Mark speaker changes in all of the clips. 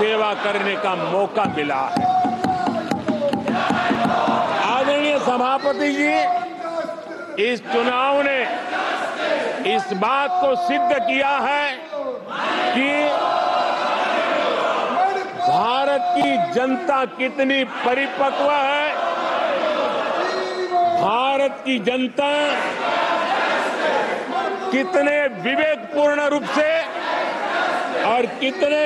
Speaker 1: सेवा करने का मौका मिला है। आदरणीय सभापति जी, इस चुनाव ने इस बात को सिद्ध किया है कि भारत की जनता कितनी परिपक्व है, भारत की जनता कितने विवेकपूर्ण रूप से और कितने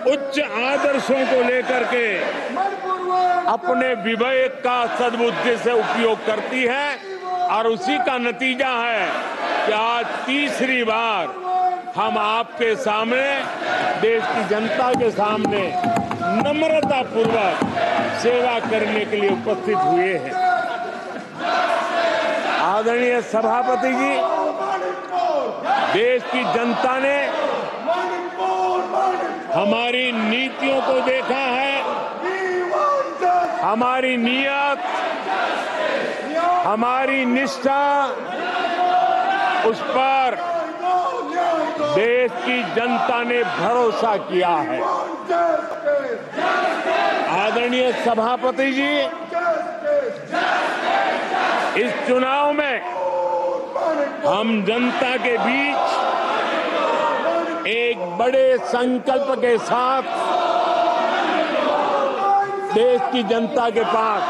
Speaker 1: उच्च आदर्शों को लेकर के अपने विवेक का सद्बुद्धि से उपयोग करती है, और उसी का नतीजा है कि आज तीसरी बार हम आपके सामने, देश की जनता के सामने नम्रता पूर्वक सेवा करने के लिए उपस्थित हुए हैं। आदरणीय सभापति जी, देश की जनता ने हमारी नीतियों को देखा है, हमारी नीयत, हमारी निष्ठा, उस पर देश की जनता ने भरोसा किया है। आदरणीय सभापति जी, इस चुनाव में हम जनता के बीच एक बड़े संकल्प के साथ देश की जनता के पास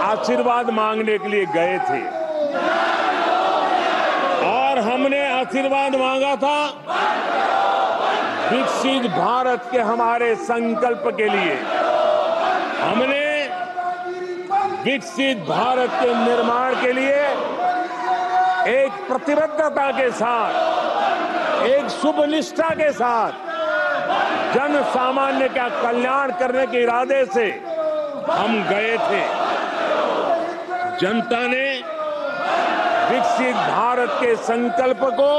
Speaker 1: आशीर्वाद मांगने के लिए गए थे, और हमने आशीर्वाद मांगा था विकसित भारत के हमारे संकल्प के लिए। हमने विकसित भारत के निर्माण के लिए एक प्रतिबद्धता के साथ, एक शुभ निष्ठा के साथ, जन सामान्य का कल्याण करने के इरादे से हम गए थे। जनता ने विकसित भारत के संकल्प को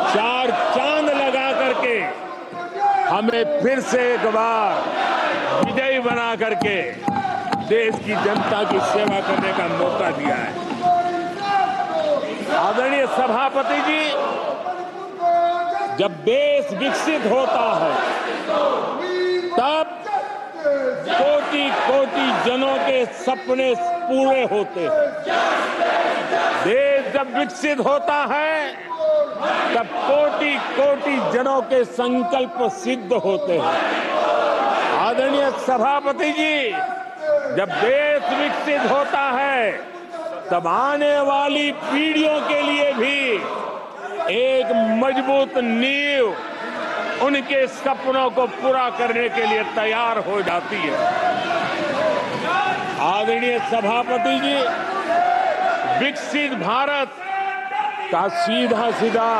Speaker 1: चार चांद लगा करके हमें फिर से एक बार विजयी बना करके देश की जनता की सेवा करने का मौका दिया है। आदरणीय सभापति जी, जब देश विकसित होता है तब कोटि कोटि जनों के सपने पूरे होते हैं। देश जब विकसित होता है तब कोटि कोटि जनों के संकल्प सिद्ध होते हैं। आदरणीय सभापति जी, जब देश विकसित होता है तब आने वाली पीढ़ियों के लिए भी एक मजबूत नींव उनके सपनों को पूरा करने के लिए तैयार हो जाती है। आदरणीय सभापति जी, विकसित भारत का सीधा सीधा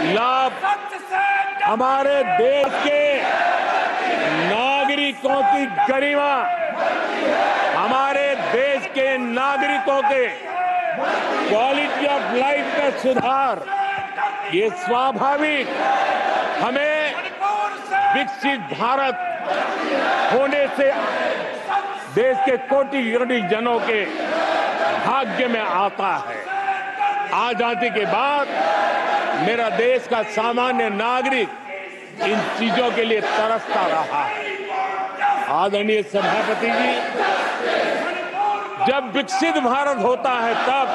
Speaker 1: लाभ हमारे देश के नागरिकों की गरिमा, हमारे देश के नागरिकों के क्वालिटी ऑफ लाइफ का सुधार, ये स्वाभाविक हमें विकसित भारत होने से देश के कोटि कोटि जनों के भाग्य में आता है। आजादी के बाद मेरा देश का सामान्य नागरिक इन चीजों के लिए तरसता रहा है। आदरणीय सभापति जी, जब विकसित भारत होता है तब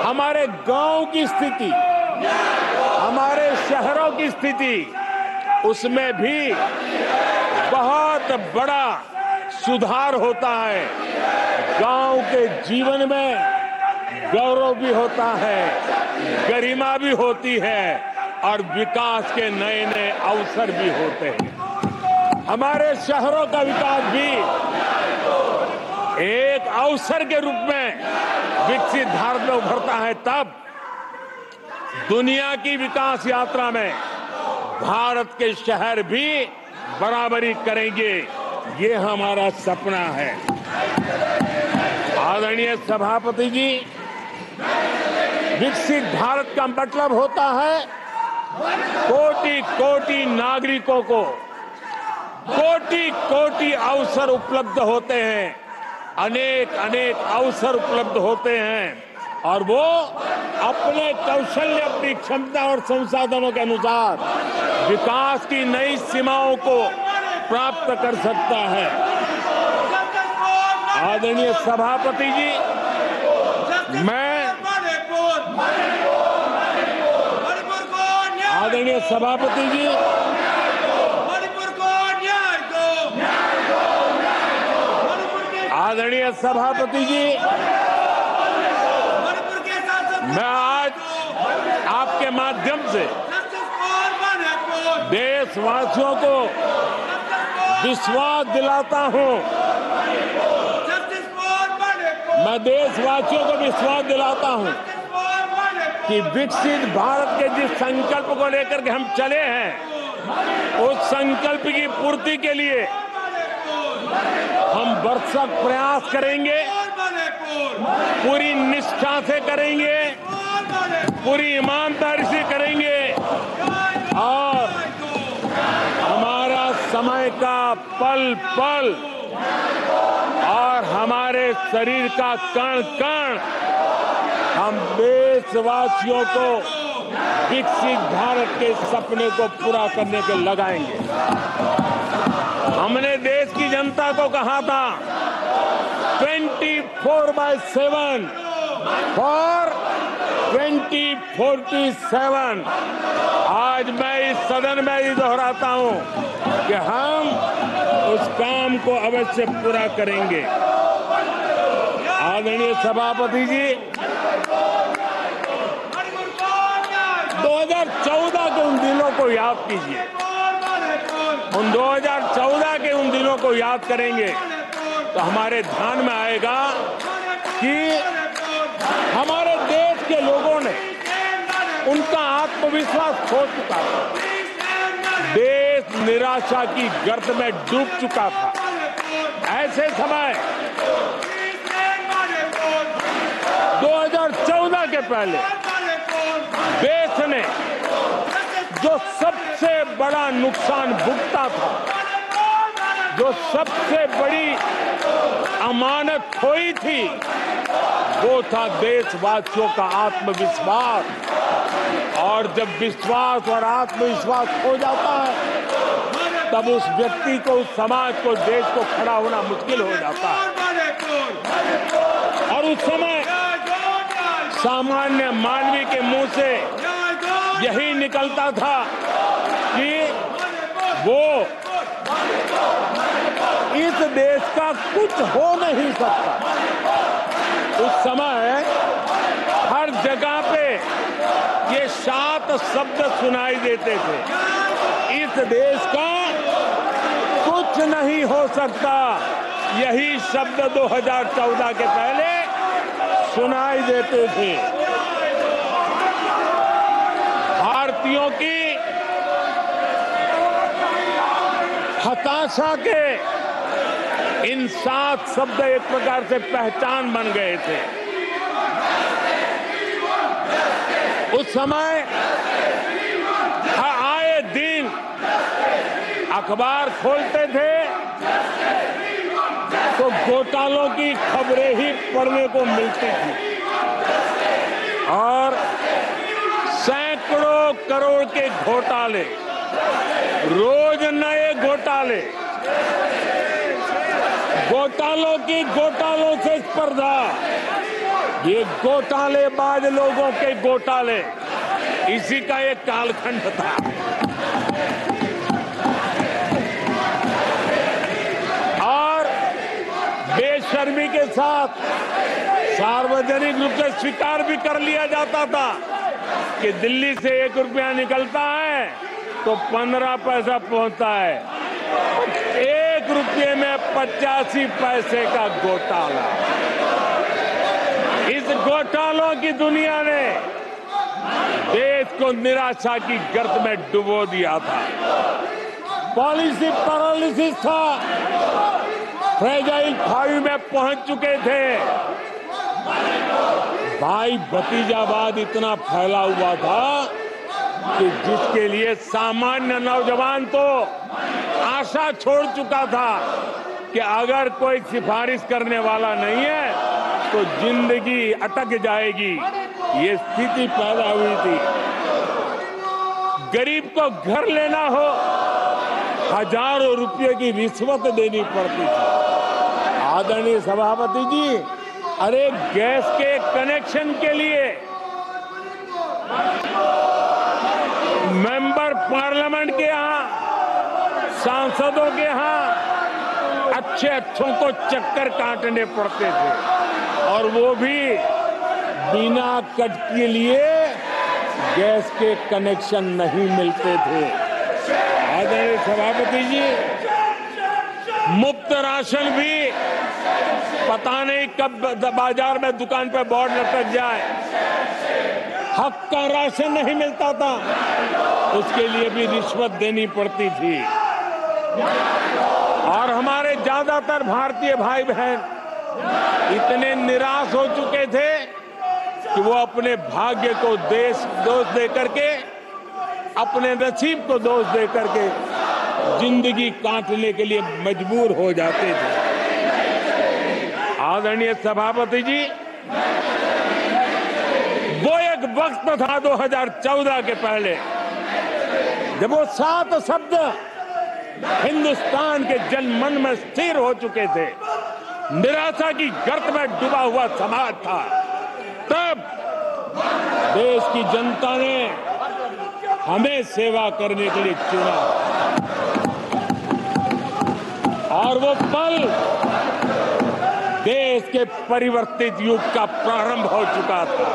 Speaker 1: हमारे गांव की स्थिति, हमारे शहरों की स्थिति, उसमें भी बहुत बड़ा सुधार होता है। गांव के जीवन में गौरव भी होता है, गरिमा भी होती है और विकास के नए नए अवसर भी होते हैं। हमारे शहरों का विकास भी एक अवसर के रूप में विकसित भारत में उभरता है, तब दुनिया की विकास यात्रा में भारत के शहर भी बराबरी करेंगे, ये हमारा सपना है। आदरणीय सभापति जी, विकसित भारत का मतलब होता है कोटि कोटि नागरिकों को कोटि कोटि अवसर उपलब्ध होते हैं, अनेक अनेक अवसर उपलब्ध होते हैं, और वो अपने कौशल्य, अपनी क्षमता और संसाधनों के अनुसार विकास की नई सीमाओं को प्राप्त कर सकता है। आदरणीय सभापति जी, आदरणीय सभापति जी, आदरणीय सभापति जी, मैं आज आपके माध्यम से देशवासियों को विश्वास दिलाता हूं, मैं देशवासियों को विश्वास दिलाता हूं कि विकसित भारत के जिस संकल्प को लेकर के हम चले हैं, उस संकल्प की पूर्ति के लिए हम भरसक प्रयास करेंगे, पूरी निष्ठा से करेंगे, पूरी ईमानदारी से करेंगे और हमारा समय का पल पल और हमारे शरीर का कण कण हम देशवासियों को विकसित भारत के सपने को पूरा करने के लगाएंगे। हमने देश की जनता को कहा था 24/7 फॉर 2047। आज मैं इस सदन में ही दोहराता हूं कि हम उस काम को अवश्य पूरा करेंगे। आदरणीय सभापति जी, 2014 के उन दिनों को याद कीजिए। उन 2014 के उन दिनों को याद करेंगे तो हमारे ध्यान में आएगा कि हमारे देश के लोगों ने उनका आत्मविश्वास खो चुका था। देश निराशा की गर्त में डूब चुका था। ऐसे समय 2014 के पहले देश ने जो सबसे बड़ा नुकसान भुगता था, जो सबसे बड़ी अमानत खोई थी, वो था देशवासियों का आत्मविश्वास। और जब विश्वास और आत्मविश्वास खो जाता है, तब उस व्यक्ति को, उस समाज को, देश को खड़ा होना मुश्किल हो जाता है। और उस समय सामान्य मानवी के मुंह से यही निकलता था कि वो इस देश का कुछ हो नहीं सकता। उस समय हर जगह पे ये 7 शब्द सुनाई देते थे, इस देश का कुछ नहीं हो सकता। यही शब्द 2014 के पहले सुनाई देते थे। भारतीयों की हताशा के इन 7 शब्द एक प्रकार से पहचान बन गए थे। उस समय आए दिन अखबार खोलते थे तो घोटालों की खबरें ही पढ़ने को मिलती थी और सैकड़ों करोड़ के घोटाले, रोज नए घोटाले, घोटालों से स्पर्धा, ये घोटालेबाज लोगों के घोटाले, इसी का एक कालखंड था। और बेशर्मी के साथ सार्वजनिक रूप से स्वीकार भी कर लिया जाता था कि दिल्ली से 1 रुपया निकलता है तो 15 पैसा पहुंचता है। 1 रुपये में 85 पैसे का घोटाला। इस घोटालों की दुनिया ने देश को निराशा की गर्त में डुबो दिया था। पॉलिसी पैरालिसिस था, फ्रेजाइल 5 में पहुंच चुके थे। भाई भतीजावाद इतना फैला हुआ था कि जिसके लिए सामान्य नौजवान तो आशा छोड़ चुका था कि अगर कोई सिफारिश करने वाला नहीं है तो जिंदगी अटक जाएगी। ये स्थिति पैदा हुई थी। गरीब को घर लेना हो, हजारों रुपए की रिश्वत देनी पड़ती थी। आदरणीय सभापति जी, अरे गैस के कनेक्शन के लिए मेंबर पार्लियामेंट के यहाँ, सांसदों के यहाँ अच्छों को चक्कर काटने पड़ते थे और वो भी बिना कट के लिए गैस के कनेक्शन नहीं मिलते थे। आदरणीय सभापति जी, मुफ्त राशन भी पता नहीं कब बाजार में दुकान पे बोर्ड लटक जाए, हक का राशन नहीं मिलता था, उसके लिए भी रिश्वत देनी पड़ती थी। और हमारे ज्यादातर भारतीय भाई बहन इतने निराश हो चुके थे कि वो अपने भाग्य को दोष दे करके, अपने नसीब को दोष दे करके जिंदगी काटने के लिए मजबूर हो जाते थे। आदरणीय सभापति जी, वो एक वक्त था 2014 के पहले, जब वो 7 शब्द हिंदुस्तान के जनमन में स्थिर हो चुके थे। निराशा की गर्त में डूबा हुआ समाज था। तब देश की जनता ने हमें सेवा करने के लिए चुना और वो पल देश के परिवर्तित युग का प्रारंभ हो चुका था।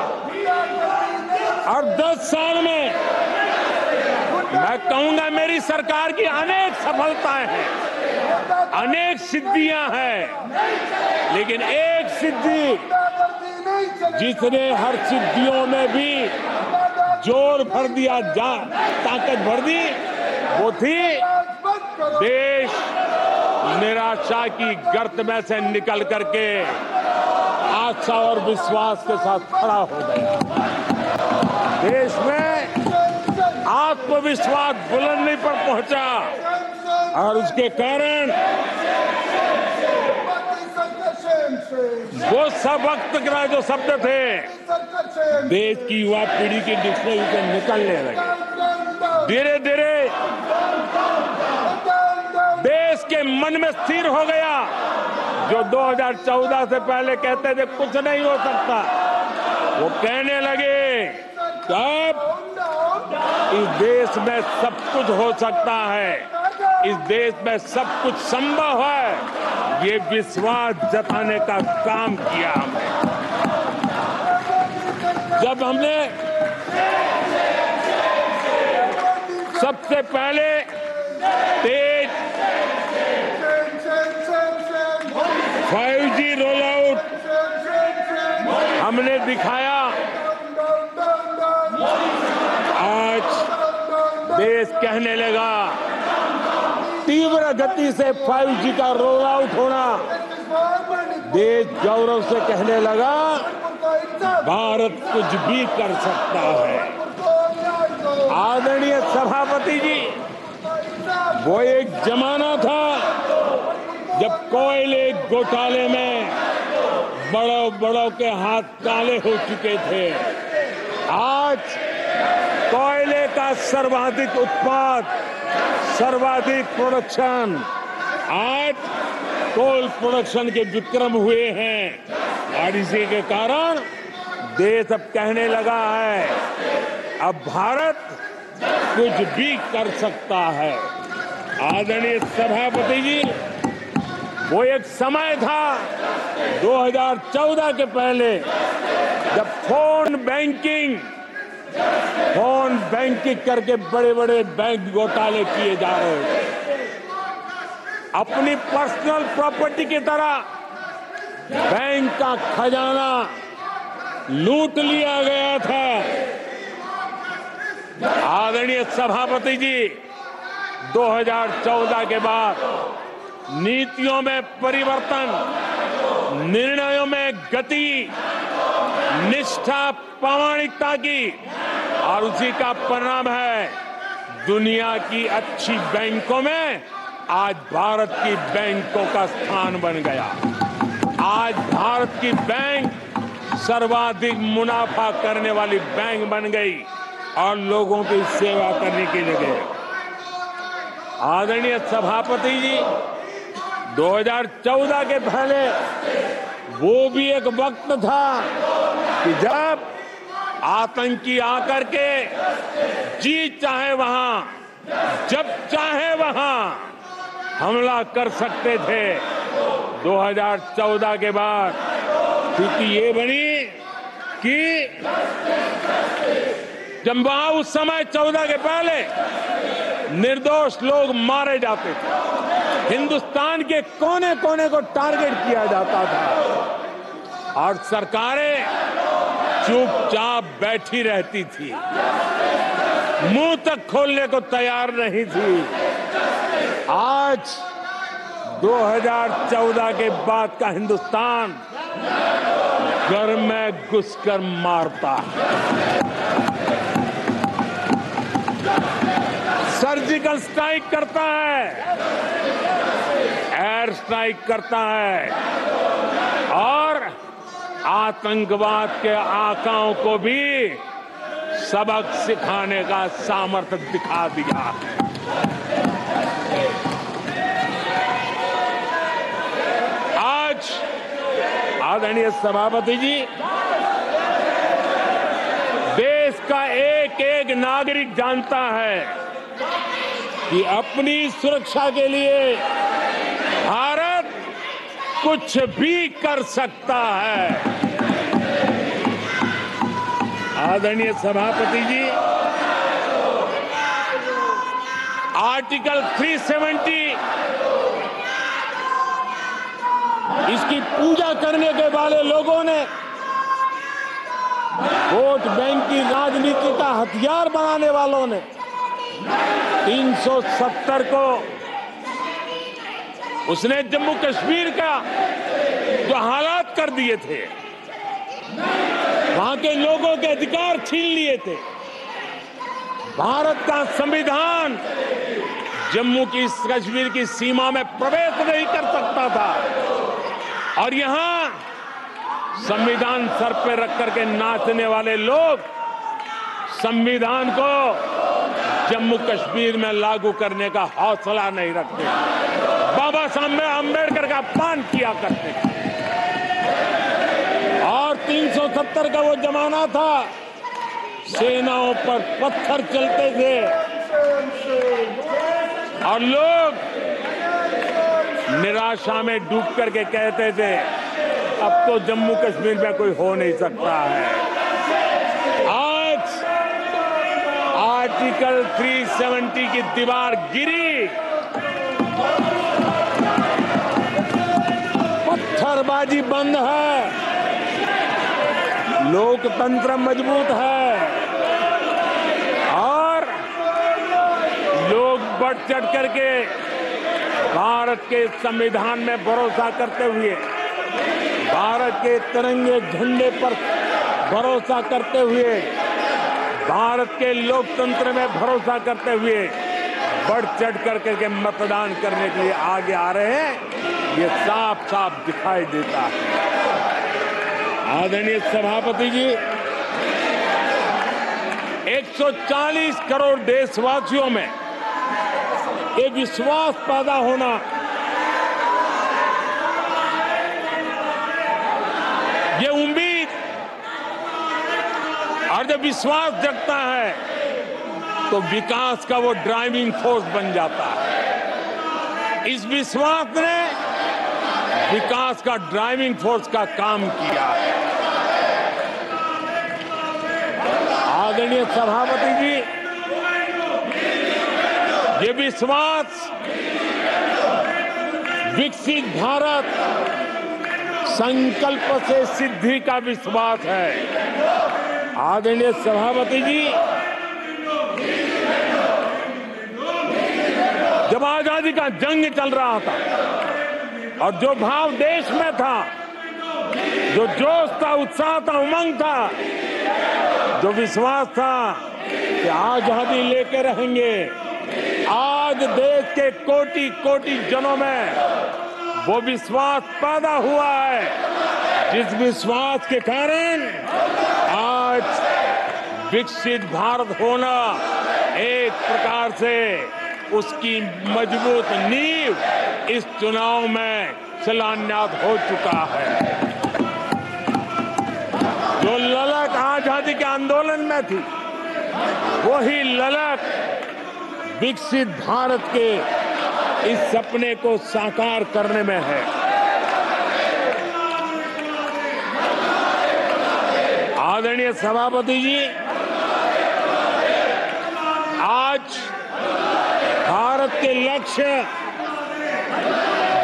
Speaker 1: और 10 साल में मैं कहूंगा मेरी सरकार की अनेक सफलताएं हैं, अनेक सिद्धियां हैं, लेकिन एक सिद्धि जिसने हर सिद्धियों में भी जोर भर दिया, ताकत भर दी, वो थी देश निराशा की गर्त में से निकल करके आशा और विश्वास के साथ खड़ा हो गया। देश में आत्मविश्वास बुलंदी पर पहुंचा और उसके कारण वो सब वक्त का जो शब्द थे देश की युवा पीढ़ी की डिक्शनरी से निकलने लगे। धीरे धीरे देश के मन में स्थिर हो गया। जो 2014 से पहले कहते थे कुछ नहीं हो सकता, वो कहने लगे कब इस देश में सब कुछ हो सकता है, इस देश में सब कुछ संभव है। ये विश्वास जताने का काम किया हमने। जब हमने सबसे पहले तेज 5G रोल आउट हमने दिखाया, आज देश कहने लगा तीव्र गति से 5G का रोल आउट होना, देश गौरव से कहने लगा भारत कुछ भी कर सकता है। आदरणीय सभापति जी, वो एक जमाना था जब कोयले घोटाले में बड़ों के हाथ काले हो चुके थे। आज कोयले का सर्वाधिक उत्पाद, सर्वाधिक प्रोडक्शन, आज कोल प्रोडक्शन के विक्रम हुए हैं और इसी के कारण देश अब कहने लगा है अब भारत कुछ भी कर सकता है। आदरणीय सभापति जी, वो एक समय था 2014 के पहले जब फोन बैंकिंग करके बड़े बड़े बैंक घोटाले किए जा रहे थे। अपनी पर्सनल प्रॉपर्टी की तरह बैंक का खजाना लूट लिया गया था। आदरणीय सभापति जी, 2014 के बाद नीतियों में परिवर्तन, निर्णयों में गति, निष्ठा, प्रामाणिकता की, और उसी का परिणाम है दुनिया की अच्छी बैंकों में आज भारत की बैंकों का स्थान बन गया। आज भारत की बैंक सर्वाधिक मुनाफा करने वाली बैंक बन गई। और लोगों की सेवा करने की जगह। आदरणीय सभापति जी, 2014 के पहले वो भी एक वक्त था कि जब आतंकी आकर के जी चाहे वहां, जब चाहे वहां हमला कर सकते थे। 2014 के बाद स्थिति ये बनी कि जब वहां उस समय 14 के पहले निर्दोष लोग मारे जाते थे, हिंदुस्तान के कोने कोने को टारगेट किया जाता था और सरकारें चुपचाप बैठी रहती थी, मुंह तक खोलने को तैयार नहीं थी। आज 2014 के बाद का हिंदुस्तान घर में घुसकर मारता है, सर्जिकल स्ट्राइक करता है, एयर स्ट्राइक करता है और आतंकवाद के आकाओं को भी सबक सिखाने का सामर्थ्य दिखा दिया है। आज आदरणीय सभापति जी, देश का एक एक नागरिक जानता है कि अपनी सुरक्षा के लिए भारत कुछ भी कर सकता है। आदरणीय सभापति जी, आर्टिकल 370 इसकी पूजा करने के वाले लोगों ने, वोट बैंक की राजनीति का हथियार बनाने वालों ने 370 को उसने जम्मू कश्मीर का जो हालात कर दिए थे, वहां के लोगों के अधिकार छीन लिए थे। भारत का संविधान जम्मू की कश्मीर की सीमा में प्रवेश नहीं कर सकता था और यहां संविधान सर पे रख करके नाचने वाले लोग संविधान को जम्मू कश्मीर में लागू करने का हौसला नहीं रखते, बाबा साहब अम्बेडकर का अपमान किया करते थे। और 370 का वो जमाना था, सेनाओं पर पत्थर चलते थे और लोग निराशा में डूब करके कहते थे अब तो जम्मू कश्मीर में कोई हो नहीं सकता है। आज आर्टिकल 370 की दीवार गिरी, पत्थरबाजी बंद है, लोकतंत्र मजबूत है और लोग बढ़ चढ़ करके भारत के संविधान में भरोसा करते हुए, भारत के तिरंगे झंडे पर भरोसा करते हुए, भारत के लोकतंत्र में भरोसा करते हुए बढ़ चढ़ करके मतदान करने के लिए आगे आ रहे हैं। ये साफ साफ दिखाई देता है। आदरणीय सभापति जी, 140 करोड़ देशवासियों में ये विश्वास पैदा होना, ये उम्मीद और जब विश्वास जगता है तो विकास का वो ड्राइविंग फोर्स बन जाता है। इस विश्वास ने विकास का ड्राइविंग फोर्स का काम किया है। आदरणीय सभापति जी, ये विश्वास विकसित भारत संकल्प से सिद्धि का विश्वास है। आदरणीय सभापति जी, जब आजादी का जंग चल रहा था और जो भाव देश में था, जो जोश था, उत्साह था, उमंग था, जो विश्वास था कि आजादी लेके रहेंगे, आज देश के कोटि कोटि जनों में वो विश्वास पैदा हुआ है, जिस विश्वास के कारण आज विकसित भारत होना एक प्रकार से उसकी मजबूत नींव इस चुनाव में शिलान्यास हो चुका है। जो ललक आजादी के आंदोलन में थी, वही ललक विकसित भारत के इस सपने को साकार करने में है। आदरणीय सभापति जी, आज भारत के लक्ष्य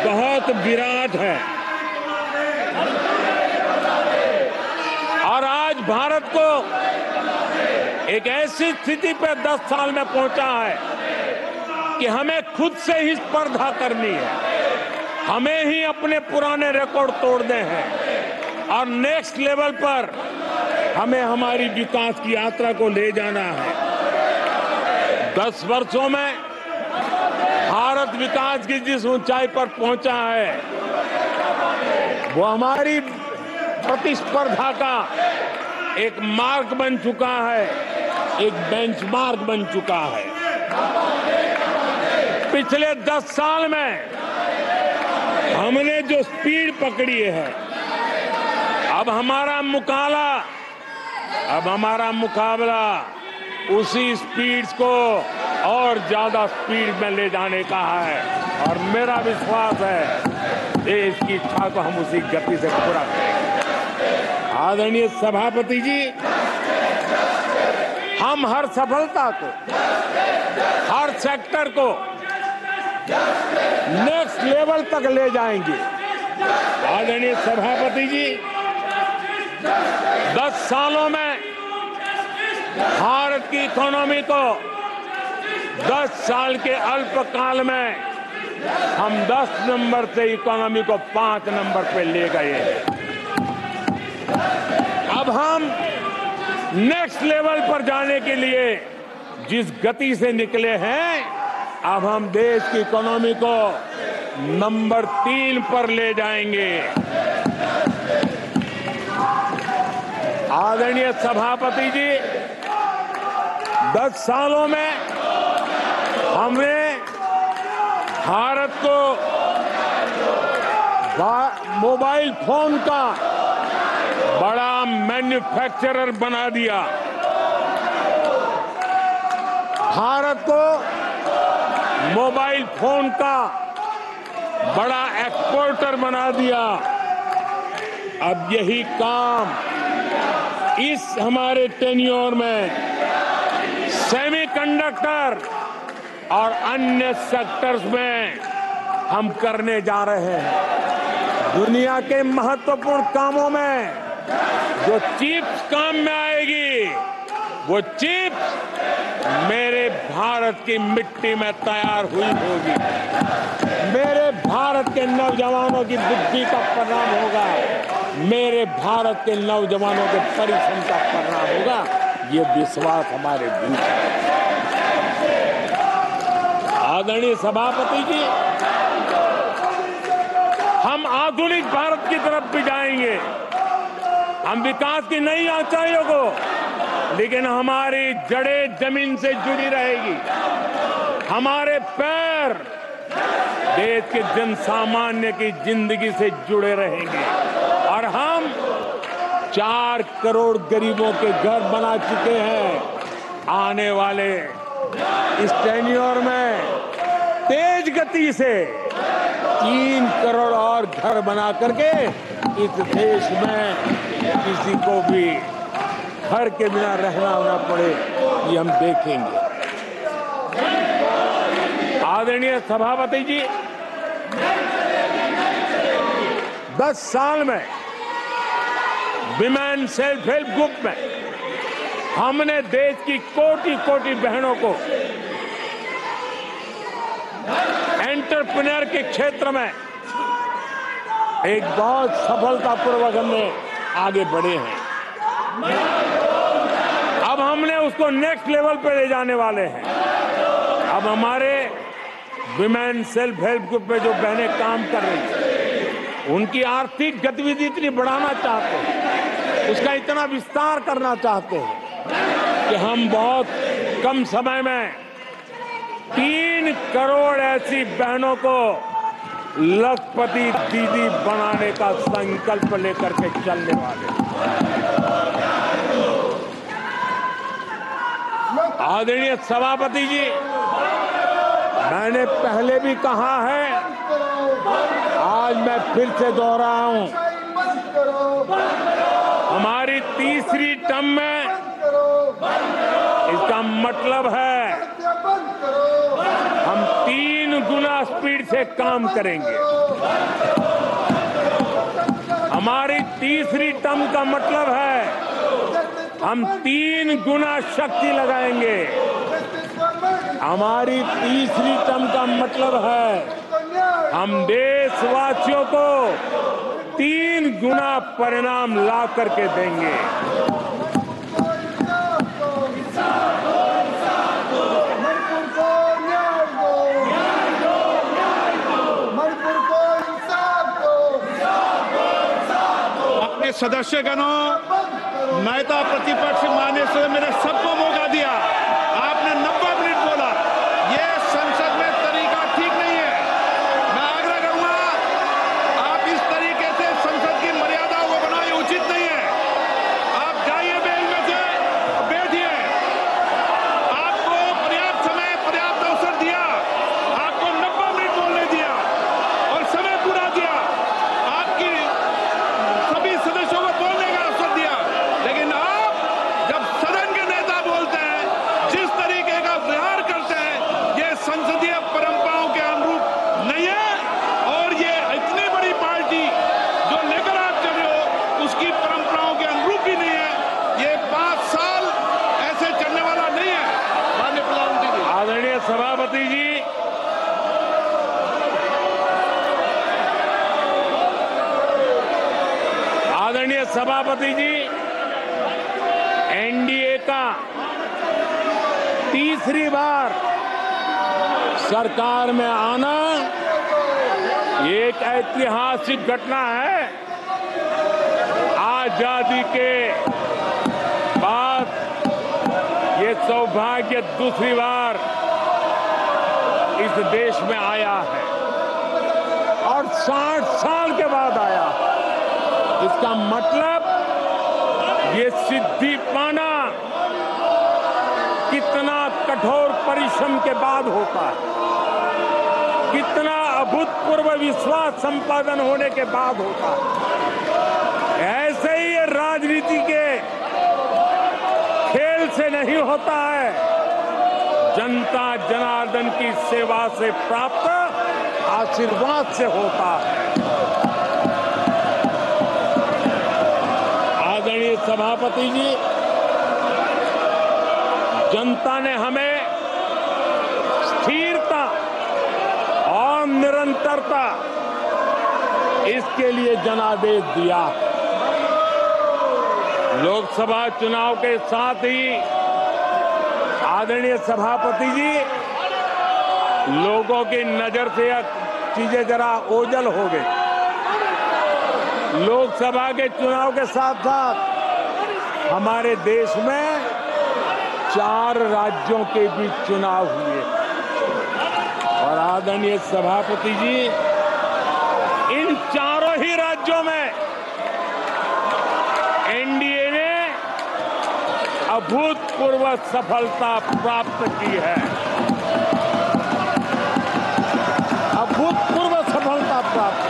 Speaker 1: बहुत विराट है और आज भारत को एक ऐसी स्थिति पर 10 साल में पहुंचा है कि हमें खुद से ही स्पर्धा करनी है, हमें ही अपने पुराने रिकॉर्ड तोड़ने हैं और नेक्स्ट लेवल पर हमें हमारी विकास की यात्रा को ले जाना है। 10 वर्षों में भारत विकास की जिस ऊंचाई पर पहुंचा है, वो हमारी प्रतिस्पर्धा का एक मार्ग बन चुका है, एक बेंचमार्क बन चुका है। पिछले 10 साल में हमने जो स्पीड पकड़ी है, अब हमारा मुकाबला उसी स्पीड को और ज्यादा स्पीड में ले जाने का है और मेरा विश्वास है देश की इच्छा को हम उसी गति से पूरा करेंगे। आदरणीय सभापति जी, हम हर सफलता को, हर सेक्टर को नेक्स्ट लेवल तक ले जाएंगे। आदरणीय सभापति जी, 10 सालों में भारत की इकोनॉमी को 10 साल के अल्पकाल में हम 10 नंबर से इकोनॉमी को 5 नंबर पे ले गए हैं। अब हम नेक्स्ट लेवल पर जाने के लिए जिस गति से निकले हैं, अब हम देश की इकोनॉमी को नंबर 3 पर ले जाएंगे। आदरणीय सभापति जी, 10 सालों में हमने भारत को मोबाइल फोन का बड़ा मैन्युफैक्चरर बना दिया, भारत को मोबाइल फोन का बड़ा एक्सपोर्टर बना दिया। अब यही काम इस हमारे टेन्योर में सेमीकंडक्टर और अन्य सेक्टर्स में हम करने जा रहे हैं। दुनिया के महत्वपूर्ण कामों में जो चिप्स काम में आएगी, वो चिप्स मेरे भारत की मिट्टी में तैयार हुई होगी, मेरे भारत के नौजवानों की बुद्धि का परिणाम होगा, मेरे भारत के नौजवानों के परिश्रम का परिणाम होगा। ये विश्वास हमारे बीच है। आदरणीय सभापति जी, हम आधुनिक भारत की तरफ भी जाएंगे, हम विकास की नई ऊंचाइयों को, लेकिन हमारी जड़ें जमीन से जुड़ी रहेगी, हमारे पैर देश के जन सामान्य की जिंदगी से जुड़े रहेंगे और हम 4 करोड़ गरीबों के घर बना चुके हैं। आने वाले इस टेन्योर में तेज गति से 3 करोड़ और घर बना करके इस देश में किसी को भी घर के बिना रहना ना पड़े, ये हम देखेंगे। आदरणीय सभापति जी, 10 साल में विमेन सेल्फ हेल्प ग्रुप में हमने देश की कोटि-कोटि बहनों को एंटरप्रेन्योर के क्षेत्र में एक बहुत सफलतापूर्वक हमने आगे बढ़े हैं। अब हमने उसको नेक्स्ट लेवल पे ले जाने वाले हैं। अब हमारे विमेन सेल्फ हेल्प ग्रुप में जो बहनें काम कर रही हैं, उनकी आर्थिक गतिविधि इतनी बढ़ाना चाहते हैं, उसका इतना विस्तार करना चाहते हैं कि हम बहुत कम समय में 3 करोड़ ऐसी बहनों को लखपति दीदी बनाने का संकल्प लेकर के चलने वाले। आदरणीय सभापति जी, मैंने पहले भी कहा है, आज मैं फिर से दोहराऊं, हमारी तीसरी टर्म में इसका मतलब है हम 3 गुना स्पीड से काम करेंगे। हमारी तीसरी टर्म का मतलब है हम 3 गुना शक्ति लगाएंगे। हमारी तीसरी टर्म का मतलब है हम देशवासियों को 3 गुना परिणाम ला करके देंगे।
Speaker 2: अपने सदस्यगणों, मेहता प्रतिपक्ष माननीय से मेरे सबको मौका दिया। आपने 90 मिनट बोला, ये संसद में तरीका ठीक नहीं है। मैं आग्रह करूंगा, आप इस तरीके से संसद की मर्यादाओं को बनाए, उचित नहीं है। आप जाइए बेंच में से, बैठिए। आपको पर्याप्त समय, पर्याप्त अवसर दिया। आपको 90 मिनट बोलने दिया और समय पूरा दिया। आपकी सभी सदस्यों को बोलने का अवसर दिया, लेकिन आप जब सदन के नेता बोलते हैं, जिस तरीके का व्यवहार करते हैं, ये संसदीय परंपराओं के अनुरूप नहीं है। और ये इतनी बड़ी पार्टी जो लेकर आप चल रहे हो, उसकी परंपराओं के अनुरूप भी नहीं है। ये 5 साल ऐसे चलने वाला नहीं है। माननीय प्रधानमंत्री जी।
Speaker 1: आदरणीय सभापति जी, आदरणीय सभापति जी, एनडीए का तीसरी बार सरकार में आना एक ऐतिहासिक घटना है। आजादी के बाद ये सौभाग्य दूसरी बार इस देश में आया है और 60 साल के बाद आया है। इसका मतलब ये सिद्धि पाना कितना कठोर परिश्रम के बाद होता है, कितना अभूतपूर्व विश्वास संपादन होने के बाद होता है। ऐसे ही ये राजनीति के खेल से नहीं होता है, जनता जनार्दन की सेवा से प्राप्त आशीर्वाद से होता है। आदरणीय सभापति जी, जनता ने हमें स्थिरता और निरंतरता, इसके लिए जनादेश दिया। लोकसभा चुनाव के साथ ही आदरणीय सभापति जी, लोगों की नजर से चीजें जरा ओझल हो गई। लोकसभा के चुनाव के साथ साथ हमारे देश में 4 राज्यों के बीच चुनाव हुए और आदरणीय सभापति जी, इन चारों ही राज्यों में एनडीए ने अभूतपूर्व सफलता प्राप्त की है। अभूतपूर्व सफलता प्राप्त,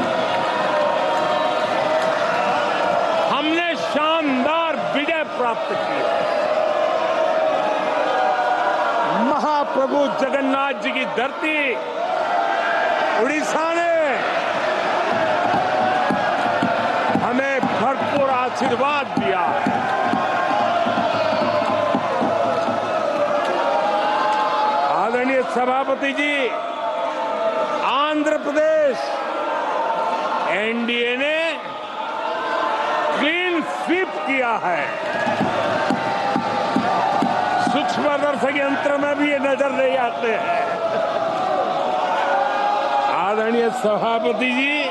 Speaker 1: हमने शानदार विजय प्राप्त की है। महाप्रभु जगन्नाथ जी की धरती उड़ीसा ने हमें भरपूर आशीर्वाद दिया है। आदरणीय सभापति जी, आंध्र प्रदेश एनडीए ने क्लीन स्वीप किया है। सूक्ष्मदर्शक यंत्र में भी ये नजर नहीं आते हैं। आदरणीय सभापति जी,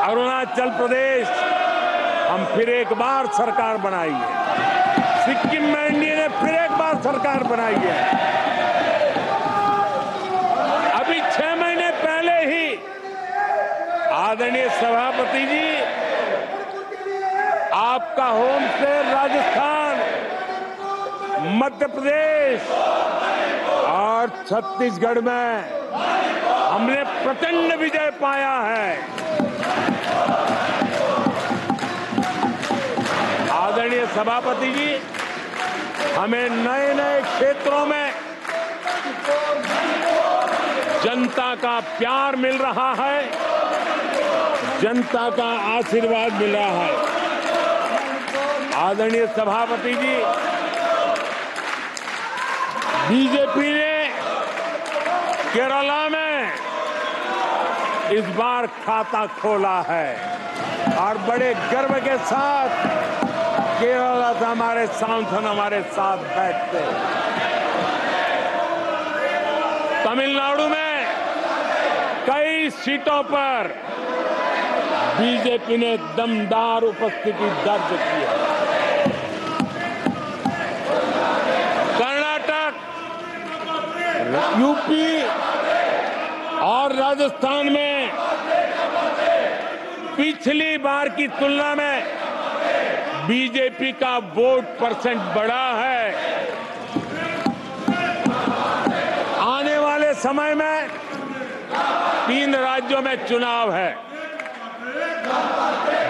Speaker 1: अरुणाचल प्रदेश हम फिर एक बार सरकार बनाएंगे। सिक्किम में एनडीए ने फिर एक बार सरकार बनाई है। अभी 6 महीने पहले ही आदरणीय सभापति जी, आपका होम स्टेट राजस्थान, मध्य प्रदेश और छत्तीसगढ़ में हमने प्रचंड विजय पाया है। आदरणीय सभापति जी, हमें नए नए क्षेत्रों में जनता का प्यार मिल रहा है, जनता का आशीर्वाद मिल रहा है। आदरणीय सभापति जी, बीजेपी ने केरला में इस बार खाता खोला है और बड़े गर्व के साथ केरला से हमारे सांसद हमारे साथ बैठते हैं। तमिलनाडु में कई सीटों पर बीजेपी ने दमदार उपस्थिति दर्ज की है। कर्नाटक, यूपी और राजस्थान में पिछली बार की तुलना में बीजेपी का वोट परसेंट बढ़ा है। आने वाले समय में 3 राज्यों में चुनाव है।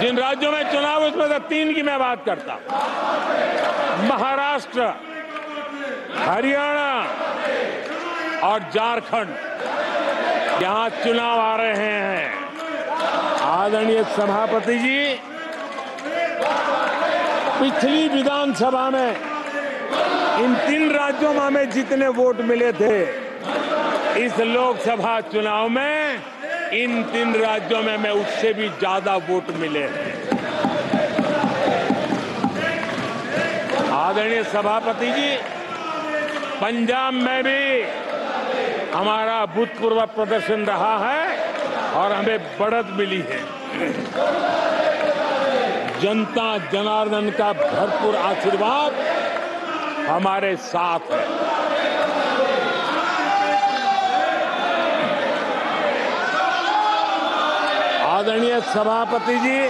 Speaker 1: जिन राज्यों में चुनाव उसमें से 3 की मैं बात करता हूं। महाराष्ट्र, हरियाणा और झारखंड, यहां चुनाव आ रहे हैं। आदरणीय सभापति जी, पिछली विधानसभा में इन 3 राज्यों में हमें जितने वोट मिले थे, इस लोकसभा चुनाव में इन 3 राज्यों में हमें उससे भी ज्यादा वोट मिले हैं। आदरणीय सभापति जी, पंजाब में भी हमारा भूतपूर्व प्रदर्शन रहा है और हमें बढ़त मिली है। जनता जनार्दन का भरपूर आशीर्वाद हमारे साथ है। आदरणीय सभापति जी,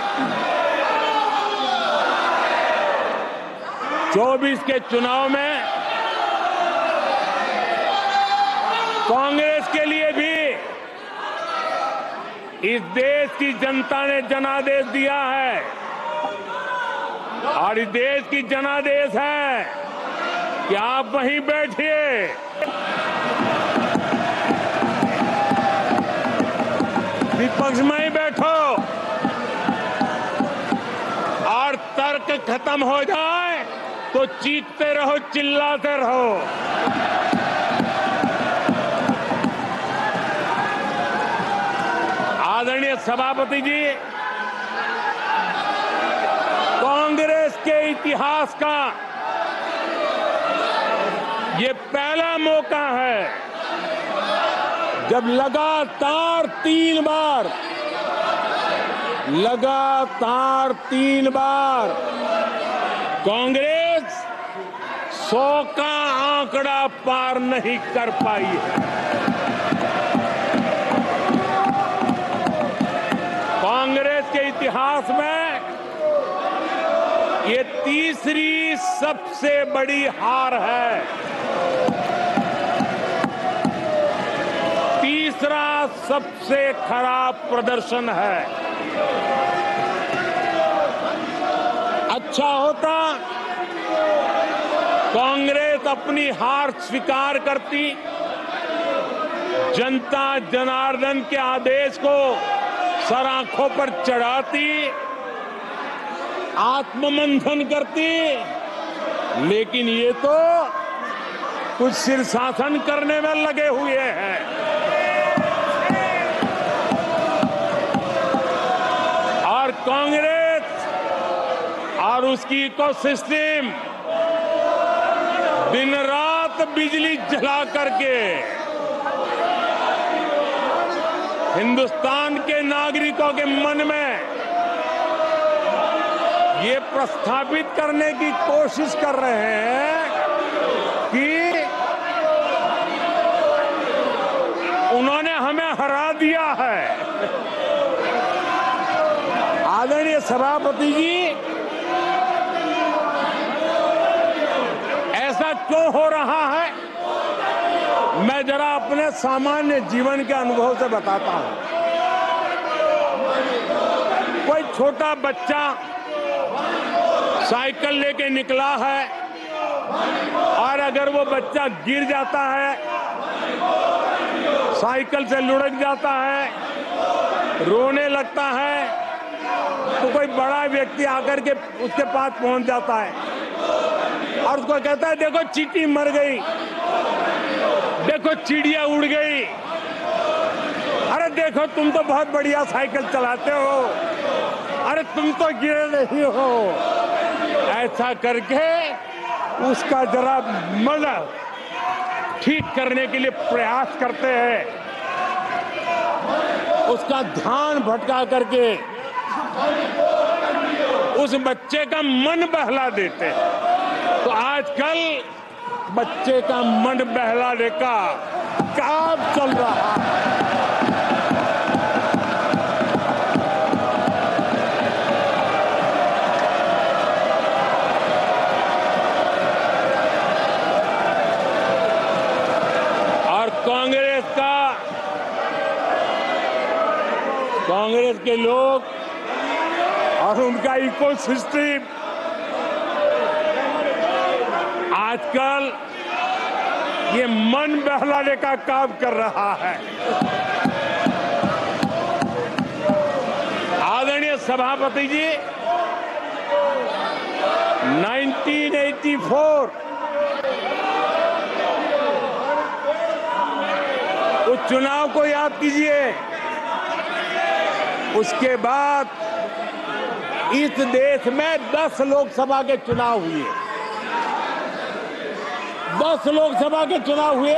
Speaker 1: 24 के चुनाव में कांग्रेस के लिए भी इस देश की जनता ने जनादेश दिया है और इस देश की जनादेश है कि आप वहीं बैठिए, विपक्ष में ही बैठो और तर्क खत्म हो जाए तो चीखते रहो, चिल्लाते रहो। आदरणीय सभापति जी, कांग्रेस के इतिहास का ये पहला मौका है जब लगातार 3 बार कांग्रेस 100 का आंकड़ा पार नहीं कर पाई है। कांग्रेस के इतिहास में ये तीसरी सबसे बड़ी हार है, तीसरा सबसे खराब प्रदर्शन है। अच्छा होता कांग्रेस अपनी हार स्वीकार करती, जनता जनार्दन के आदेश को सर आंखों पर चढ़ाती, आत्ममंथन करती, लेकिन ये तो कुछ शीर्षासन करने में लगे हुए हैं। और कांग्रेस और उसकी इकोसिस्टम दिन रात बिजली जला करके हिंदुस्तान के नागरिकों के मन में ये प्रस्थापित करने की कोशिश कर रहे हैं कि उन्होंने हमें हरा दिया है। आदरणीय सभापति जी, ऐसा क्यों हो रहा है, मैं जरा अपने सामान्य जीवन के अनुभव से बताता हूं। कोई छोटा बच्चा साइकिल लेके निकला है और अगर वो बच्चा गिर जाता है, साइकिल से लुढ़क जाता है, रोने लगता है, तो कोई बड़ा व्यक्ति आकर के उसके पास पहुंच जाता है और उसको कहता है, देखो चींटी मर गई, देखो चिड़िया उड़ गई, अरे देखो तुम तो बहुत बढ़िया साइकिल चलाते हो, अरे तुम तो गिरे नहीं हो। ऐसा करके उसका जरा मन ठीक करने के लिए प्रयास करते हैं, उसका ध्यान भटका करके उस बच्चे का मन बहला देते हैं। तो आजकल बच्चे का मन बहलाने का काम चल रहा है। और कांग्रेस के लोग और उनका इकोसिस्टम आजकल ये मन बहलाने का काम कर रहा है। आदरणीय सभापति जी, 1984 उस चुनाव को याद कीजिए। उसके बाद इस देश में 10 लोकसभा के चुनाव हुए। 10 लोकसभा के चुनाव हुए।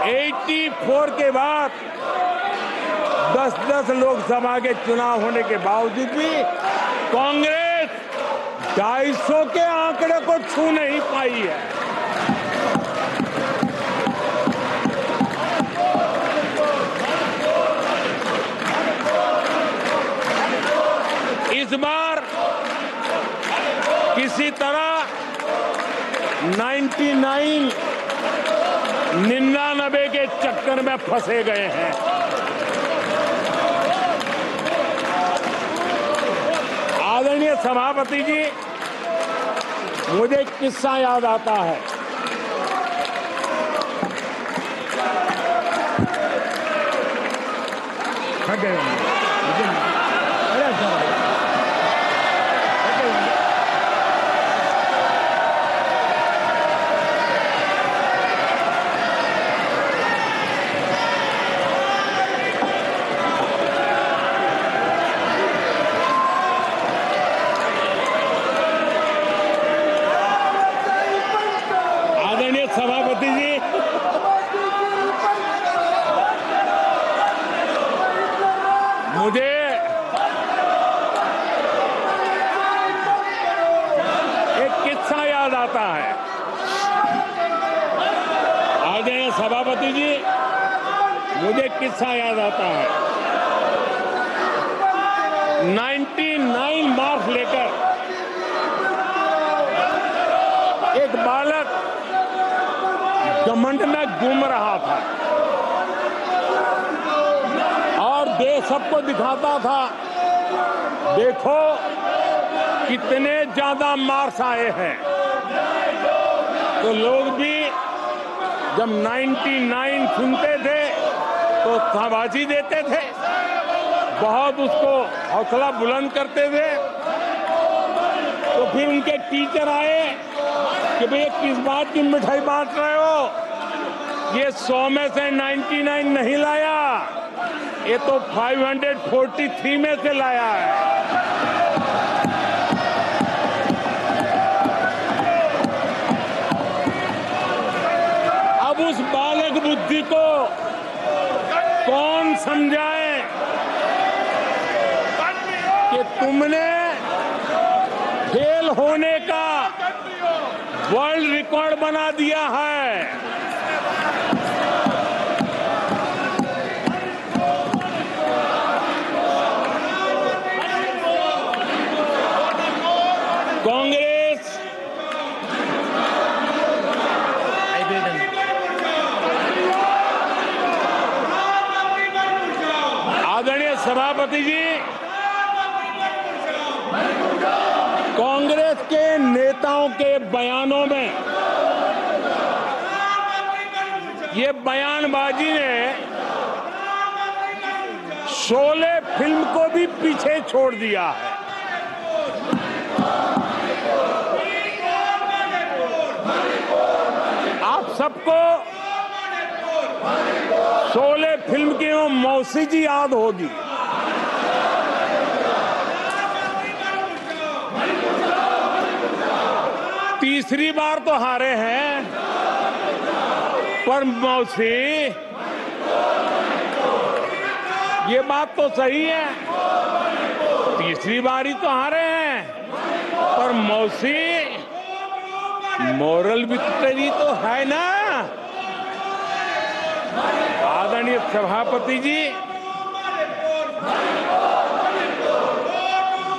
Speaker 1: 84 के बाद 10 लोकसभा के चुनाव होने के बावजूद भी कांग्रेस 250 के आंकड़े को छू नहीं पाई है। इस बार किसी तरह 99 के चक्कर में फंसे गए हैं। आदरणीय सभापति जी, मुझे एक किस्सा याद आता है। सभापति जी, मुझे एक किस्सा याद आता है। आदरणीय सभापति जी, मुझे किस्सा याद आता है। 99 मार्क्स लेकर एक बालक घमंड में घूम रहा था और देश सबको दिखाता था, देखो कितने ज्यादा मार्क्स आए हैं। तो लोग भी जब 99 सुनते थे तो शाबाशी देते थे, बहुत उसको हौसला बुलंद करते थे। तो फिर उनके टीचर आए कि भैया किस बात की मिठाई बांट रहे हो, ये 100 में से 99 नहीं लाया, ये तो 543 में से लाया है। अब उस बालक बुद्धि को कौन समझाए कि तुमने होने का वर्ल्ड रिकॉर्ड बना दिया है। कांग्रेस आदरणीय सभापति जी, कांग्रेस के नेताओं के बयानों में ये बयानबाजी ने शोले फिल्म को भी पीछे छोड़ दिया है। आप सबको शोले फिल्म की वो मौसी जी याद होगी। तीसरी बार तो हारे हैं, पर मौसी ये बात तो सही है, तीसरी बार ही तो हारे हैं, पर मौसी मोरल विक्ट्री तो है ना। आदरणीय सभापति जी,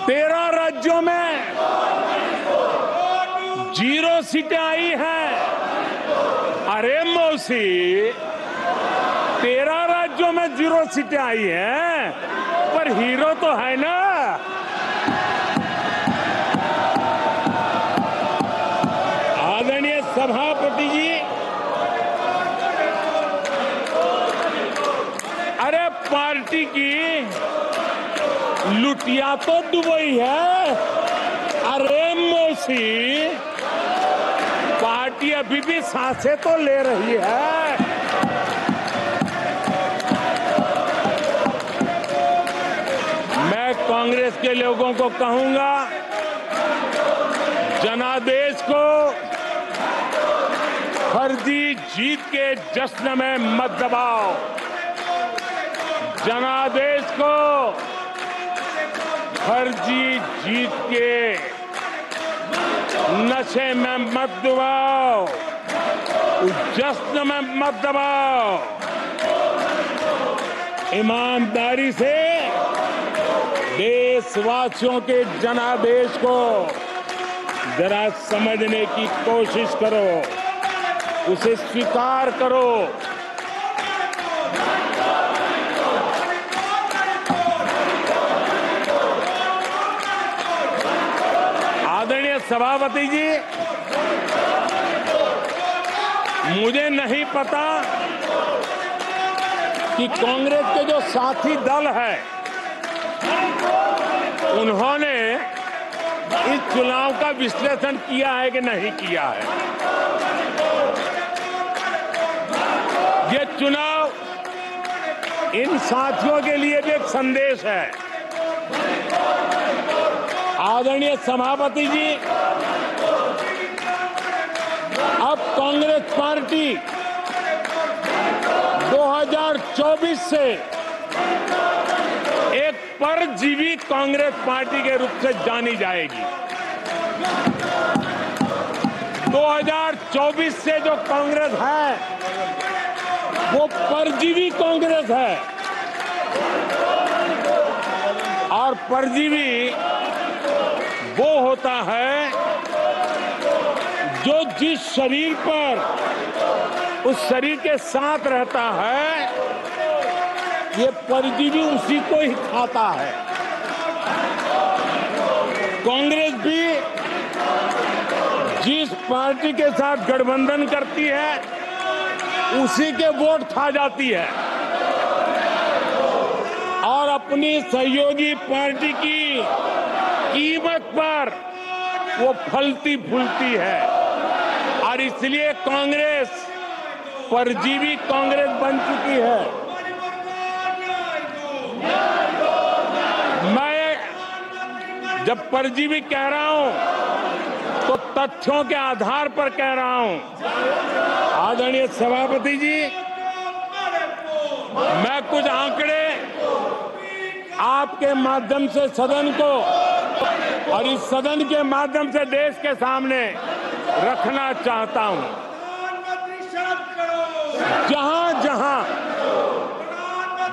Speaker 1: 13 राज्यों में 0 सीटें आई हैं। अरे मौसी, 13 राज्यों में 0 सीटें आई हैं, पर हीरो तो है ना। आदरणीय सभापति जी, अरे पार्टी की लुटिया तो दुबई है। अरे मौसी, पार्टी अभी भी सांसें तो ले रही है। मैं कांग्रेस के लोगों को कहूंगा, जनादेश को फर्जी जीत के जश्न में मत दबाओ। जनादेश को फर्जी जीत के नशे में मत दबाओ, उस जश्न में मत दबाओ। ईमानदारी से देशवासियों के जनादेश को जरा समझने की कोशिश करो, उसे स्वीकार करो। आदरणीय सभापति जी, मुझे नहीं पता कि कांग्रेस के जो साथी दल है, उन्होंने इस चुनाव का विश्लेषण किया है कि नहीं किया है। ये चुनाव इन साथियों के लिए भी एक संदेश है। आदरणीय सभापति जी, अब कांग्रेस पार्टी 2024 से एक परजीवी कांग्रेस पार्टी के रूप से जानी जाएगी। 2024 से जो कांग्रेस है वो परजीवी कांग्रेस है, और परजीवी वो होता है जो जिस शरीर पर उस शरीर के साथ रहता है, ये परजीवी उसी को ही खाता है। कांग्रेस भी जिस पार्टी के साथ गठबंधन करती है, उसी के वोट खा जाती है, और अपनी सहयोगी पार्टी की कीमत पर वो फलती फूलती है। और इसलिए कांग्रेस परजीवी कांग्रेस बन चुकी है। मैं जब परजीवी कह रहा हूं तो तथ्यों के आधार पर कह रहा हूं। आदरणीय सभापति जी, मैं कुछ आंकड़े आपके माध्यम से सदन को और इस सदन के माध्यम से देश के सामने रखना चाहता हूं। जहां जहां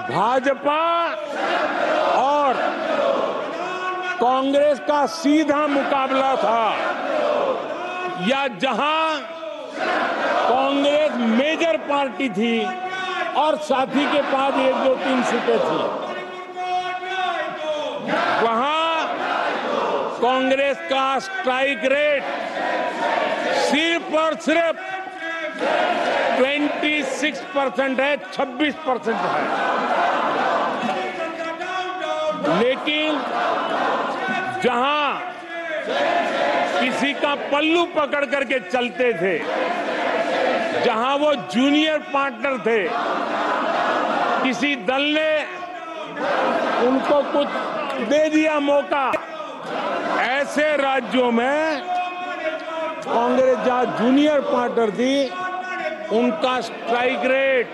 Speaker 1: भाजपा और कांग्रेस का सीधा मुकाबला था या जहां कांग्रेस मेजर पार्टी थी और साथी के पास 1, 2, 3 सीटें थी, वहां कांग्रेस का स्ट्राइक रेट सिर्फ और सिर्फ 26% है, 26% है। लेकिन जहां किसी का पल्लू पकड़ करके चलते थे, जहां वो जूनियर पार्टनर थे, किसी दल ने उनको कुछ दे दिया मौका, ऐसे राज्यों में कांग्रेस जहां जूनियर पार्टनर थी, उनका स्ट्राइक रेट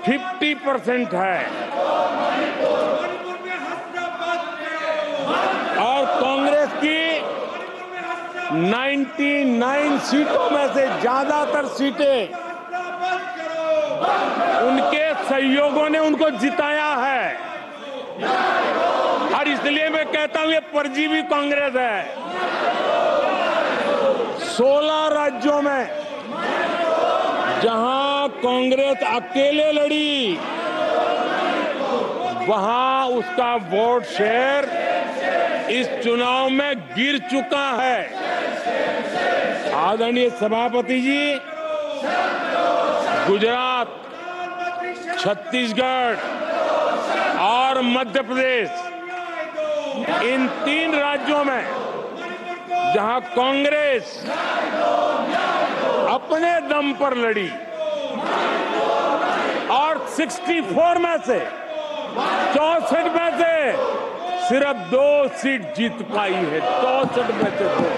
Speaker 1: 50% है और कांग्रेस की 99 सीटों में से ज्यादातर सीटें उनके सहयोगियों ने उनको जिताया है। और इसलिए मैं कहता हूं ये परजीवी कांग्रेस है। 16 राज्यों में जहां कांग्रेस अकेले लड़ी, वहां उसका वोट शेयर इस चुनाव में गिर चुका है। आदरणीय सभापति जी, गुजरात, छत्तीसगढ़ और मध्य प्रदेश, इन 3 राज्यों में जहां कांग्रेस अपने दम पर लड़ी और 64 में से 64 में से सिर्फ 2 सीट जीत पाई है, 64 में से 2।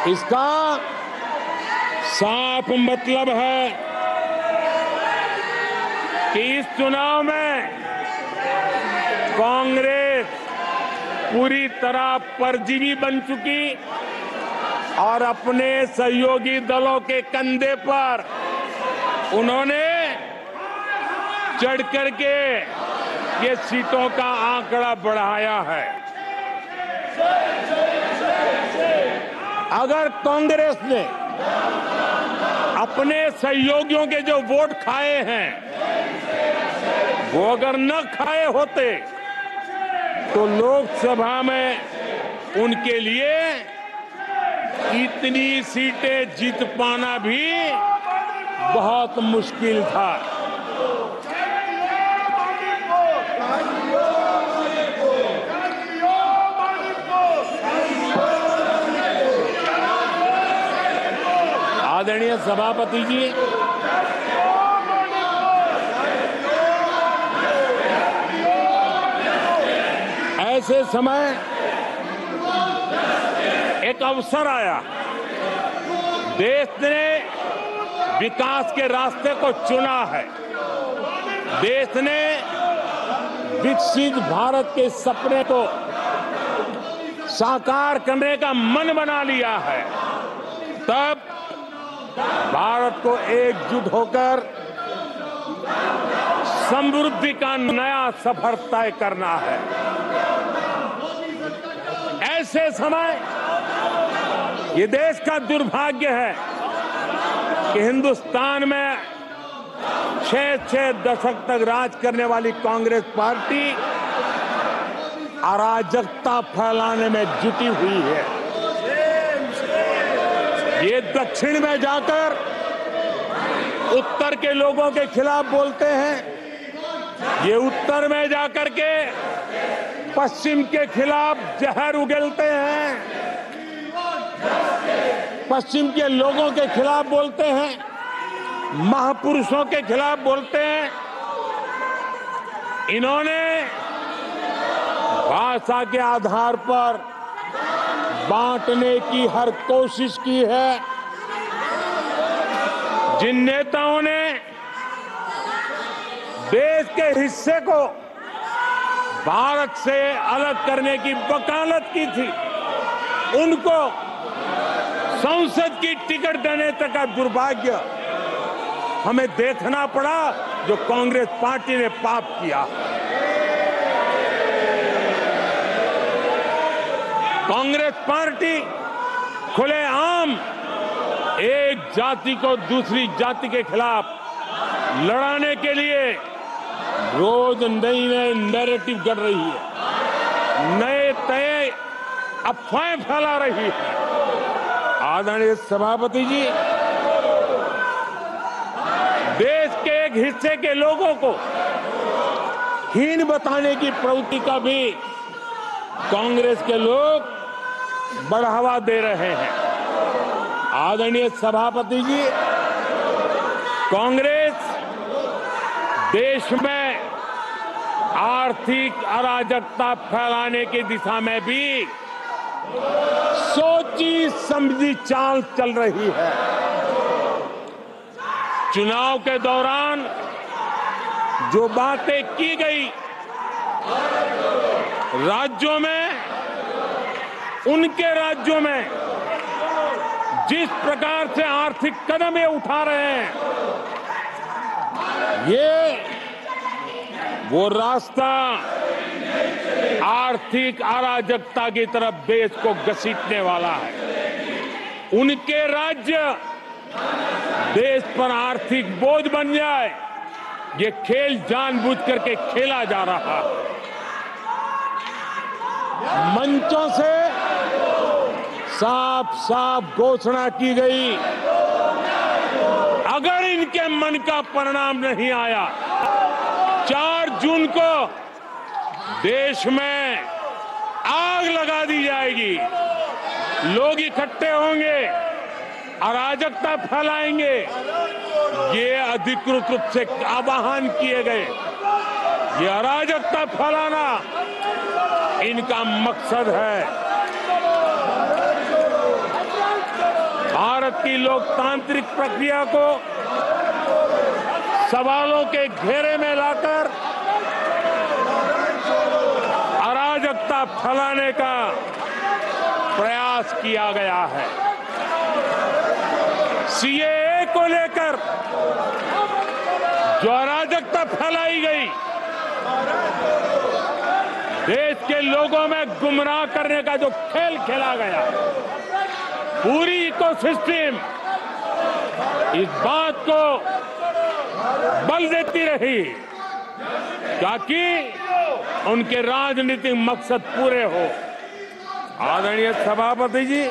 Speaker 1: इसका साफ मतलब है कि इस चुनाव में कांग्रेस पूरी तरह परजीवी बन चुकी और अपने सहयोगी दलों के कंधे पर उन्होंने चढ़ करके ये सीटों का आंकड़ा बढ़ाया है। अगर कांग्रेस ने अपने सहयोगियों के जो वोट खाए हैं, वो अगर न खाए होते तो लोकसभा में उनके लिए इतनी सीटें जीत पाना भी बहुत मुश्किल था। आदरणीय सभापति जी, ऐसे समय एक अवसर आया, देश ने विकास के रास्ते को चुना है, देश ने विकसित भारत के सपने को साकार करने का मन बना लिया है। तब भारत को एकजुट होकर समृद्धि का नया सफर तय करना है। ऐसे समय ये देश का दुर्भाग्य है कि हिंदुस्तान में 6 दशक तक राज करने वाली कांग्रेस पार्टी अराजकता फैलाने में जुटी हुई है। ये दक्षिण में जाकर उत्तर के लोगों के खिलाफ बोलते हैं, ये उत्तर में जाकर के पश्चिम के खिलाफ जहर उगलते हैं, पश्चिम के लोगों के खिलाफ बोलते हैं, महापुरुषों के खिलाफ बोलते हैं। इन्होंने भाषा के आधार पर बांटने की हर कोशिश की है। जिन नेताओं ने देश के हिस्से को भारत से अलग करने की वकालत की थी, उनको संसद की टिकट देने तक का दुर्भाग्य हमें देखना पड़ा, जो कांग्रेस पार्टी ने पाप किया। कांग्रेस पार्टी खुलेआम एक जाति को दूसरी जाति के खिलाफ लड़ाने के लिए रोज नई नई नैरेटिव गढ़ रही है, नए तय अफवाहें फैला रही है। आदरणीय सभापति जी, देश के एक हिस्से के लोगों को हीन बताने की प्रवृत्ति का भी कांग्रेस के लोग बढ़ावा दे रहे हैं। आदरणीय सभापति जी, कांग्रेस देश में आर्थिक अराजकता फैलाने की दिशा में भी सोची समझी चाल चल रही है। चुनाव के दौरान जो बातें की गई राज्यों में, उनके राज्यों में जिस प्रकार से आर्थिक कदम ये उठा रहे हैं, ये वो रास्ता आर्थिक अराजकता की तरफ देश को घसीटने वाला है। उनके राज्य देश पर आर्थिक बोझ बन जाए, ये खेल जानबूझ करके खेला जा रहा है। मंचों से साफ साफ घोषणा की गई, अगर इनके मन का परिणाम नहीं आया, 4 जून को देश में आग लगा दी जाएगी, लोग इकट्ठे होंगे, अराजकता फैलाएंगे। ये अधिकृत रूप से आह्वान किए गए, ये अराजकता फैलाना इनका मकसद है। भारत की लोकतांत्रिक प्रक्रिया को सवालों के घेरे में लाकर अराजकता फैलाने का प्रयास किया गया है। सीएए को लेकर जो अराजकता फैलाई गई, देश के लोगों में गुमराह करने का जो खेल खेला गया, पूरी इकोसिस्टम इस बात को बल देती रही ताकि उनके राजनीतिक मकसद पूरे हो। आदरणीय सभापति जी,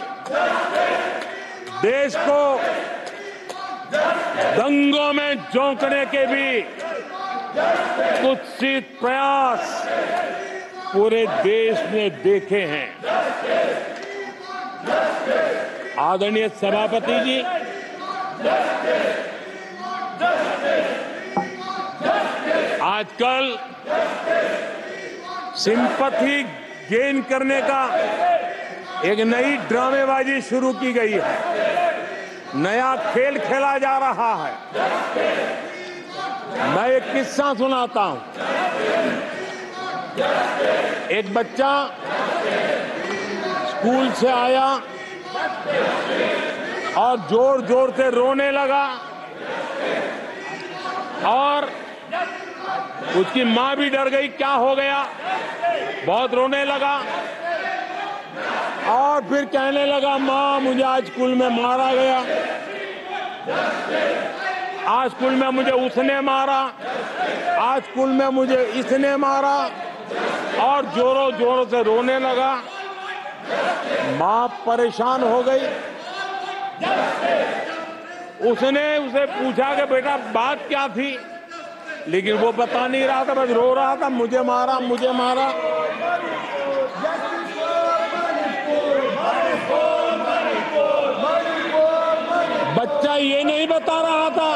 Speaker 1: देश को दंगों में झोंकने के भी कुत्सित प्रयास पूरे देश ने देखे हैं। आदरणीय सभापति जी, आजकल सिंपैथी गेन करने का एक नई ड्रामेबाजी शुरू की गई है, नया खेल खेला जा रहा है। मैं एक किस्सा सुनाता हूं। एक बच्चा स्कूल से आया और जोर जोर से रोने लगा और उसकी माँ भी डर गई, क्या हो गया, बहुत रोने लगा और फिर कहने लगा, माँ मुझे आज स्कूल में मारा गया, आज स्कूल में मुझे उसने मारा, आज स्कूल में मुझे इसने मारा, और जोरों जोरों से रोने लगा। माँ परेशान हो गई। उसने उसे पूछा कि बेटा बात क्या थी, लेकिन वो बता नहीं रहा था, बस रो रहा था, मुझे मारा मुझे मारा। बच्चा ये नहीं बता रहा था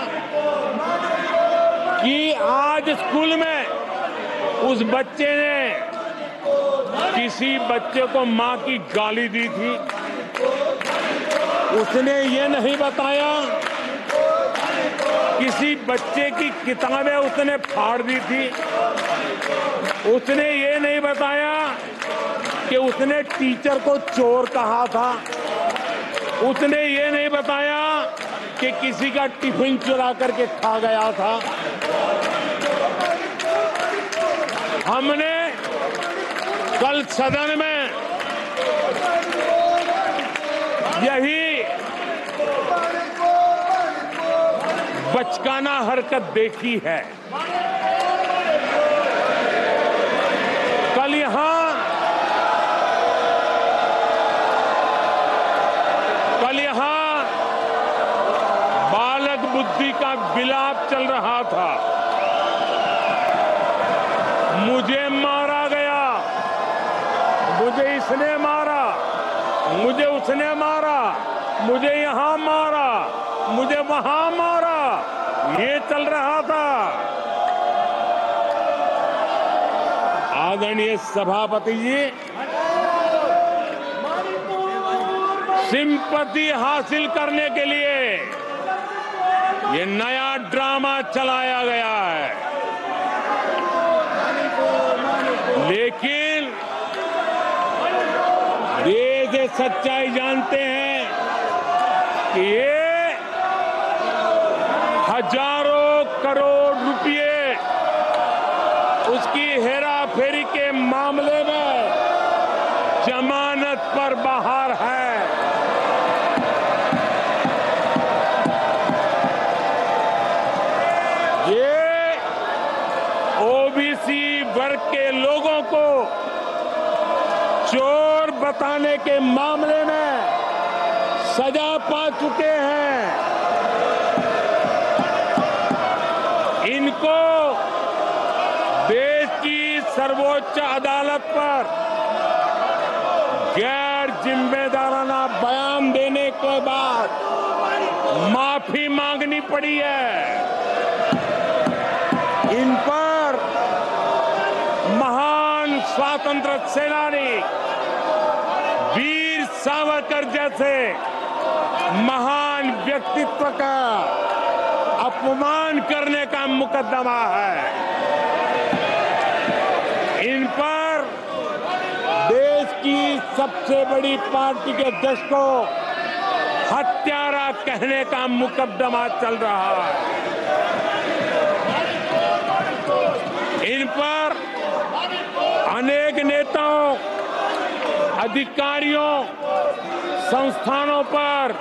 Speaker 1: कि आज स्कूल में उस बच्चे ने किसी बच्चे को मां की गाली दी थी। उसने ये नहीं बताया किसी बच्चे की किताबें उसने फाड़ दी थी। उसने ये नहीं बताया कि उसने टीचर को चोर कहा था। उसने ये नहीं बताया कि किसी का टिफिन चुरा करके खा गया था। हमने कल सदन में यही बचकाना हरकत देखी है। कल यहां बालक बुद्धि का विलाप चल रहा था। मुझे मारा गया, मुझे इसने मारा, मुझे उसने मारा, मुझे यहां मारा, मुझे वहां मारा, ये चल रहा था। आदरणीय सभापति जी, सिंपैथी हासिल करने के लिए ये नया ड्रामा चलाया गया है। लेकिन देश ये सच्चाई जानते हैं कि ये हजारों करोड़ रुपए उसकी हेराफेरी के मामले में जमानत पर बाहर है। ये ओबीसी वर्ग के लोगों को चोर बताने के मामले में सजा पा चुके हैं। इनको देश की सर्वोच्च अदालत पर गैर जिम्मेदाराना बयान देने के बाद माफी मांगनी पड़ी है। इन पर महान स्वातंत्र सेनानी वीर सावरकर जैसे महान व्यक्तित्व का अपमान करने का मुकदमा है। इन पर देश की सबसे बड़ी पार्टी के अध्यक्ष को हत्यारा कहने का मुकदमा चल रहा है। इन पर अनेक नेताओं, अधिकारियों, संस्थानों पर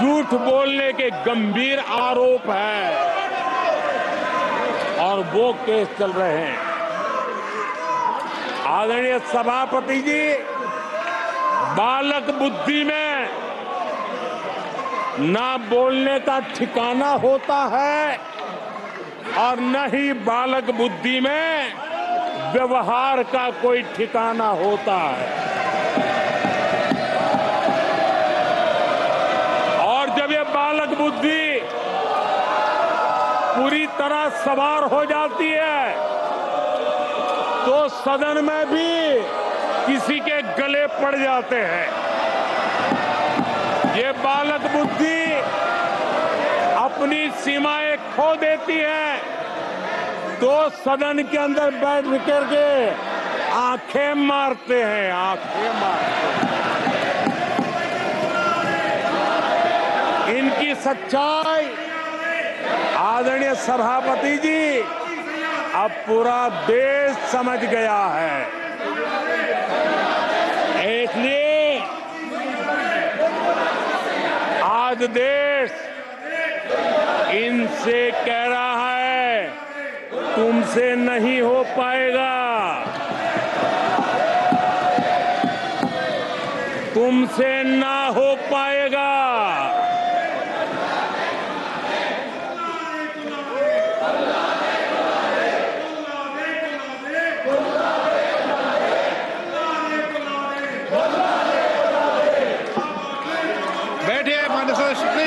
Speaker 1: झूठ बोलने के गंभीर आरोप हैं और वो केस चल रहे हैं। आदरणीय सभापति जी, बालक बुद्धि में ना बोलने का ठिकाना होता है और न ही बालक बुद्धि में व्यवहार का कोई ठिकाना होता है। और जब ये बालक बुद्धि पूरी तरह सवार हो जाती है तो सदन में भी किसी के गले पड़ जाते हैं। ये बालक बुद्धि अपनी सीमाएं खो देती है तो सदन के अंदर बैठ करके आंखें मारते हैं, आंखें मारते हैं। इनकी सच्चाई आदरणीय सभापति जी अब पूरा देश समझ गया है। इसलिए आज देश इनसे कह रहा है तुमसे नहीं हो पाएगा, तुमसे ना हो पाएगा।
Speaker 2: बैठिए माननीय सदस्य।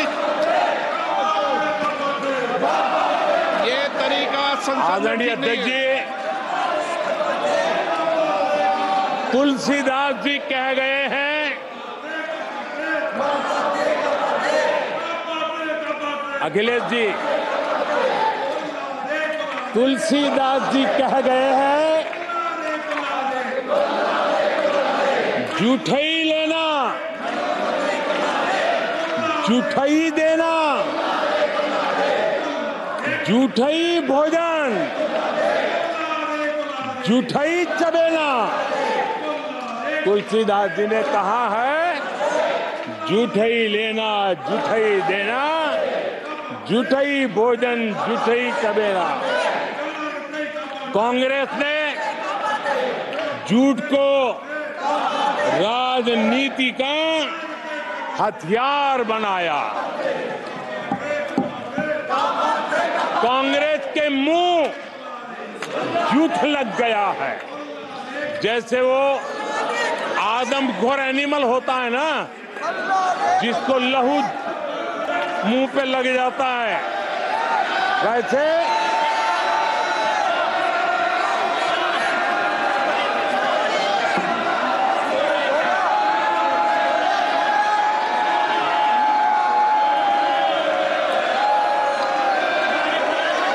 Speaker 2: ये तरीका
Speaker 1: आदरणीय अध्यक्ष जी, तुलसीदास जी कह गए हैं, अखिलेश जी तुलसीदास जी कह गए हैं, जूठई लेना, जूठई देना, जूठई भोजन, जूठई चबेना। तुलसीदास जी ने कहा है, जूठई लेना, जूठई देना, जूठई भोजन, जूठई चबेना। कांग्रेस ने झूठ को राजनीति का हथियार बनाया। कांग्रेस के मुंह झूठ लग गया है। जैसे वो आदमखोर एनिमल होता है ना, जिसको लहू मुंह पे लग जाता है, वैसे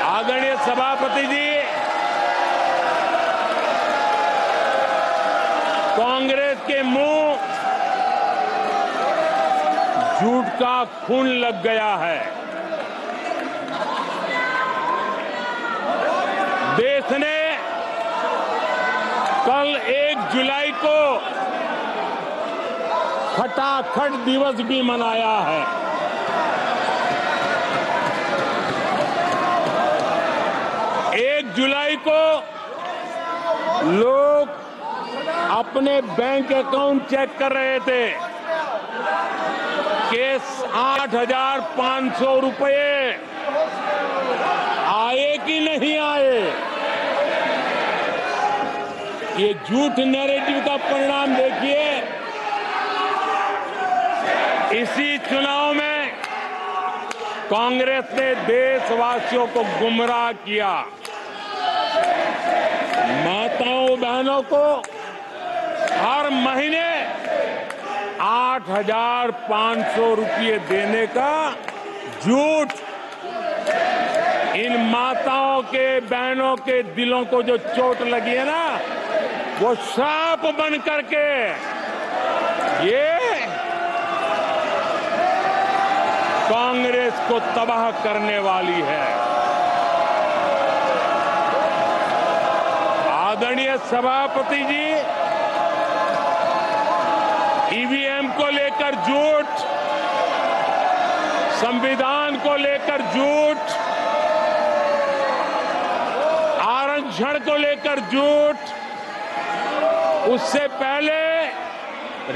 Speaker 1: आदरणीय सभापति जी, कांग्रेस के मुंह झूठ का खून लग गया है। देश ने कल 1 जुलाई को खटाखट दिवस भी मनाया है। जुलाई को लोग अपने बैंक अकाउंट चेक कर रहे थे कि 8,500 रुपये आए कि नहीं आए। ये झूठ नैरेटिव का परिणाम देखिए। इसी चुनाव में कांग्रेस ने देशवासियों को गुमराह किया। माताओं बहनों को हर महीने 8,500 रुपये देने का झूठ। इन माताओं के बहनों के दिलों को जो चोट लगी है ना, वो श्राप बन करके ये कांग्रेस को तबाह करने वाली है। आदरणीय सभापति जी, ईवीएम को लेकर झूठ, संविधान को लेकर झूठ, आरक्षण को लेकर झूठ, उससे पहले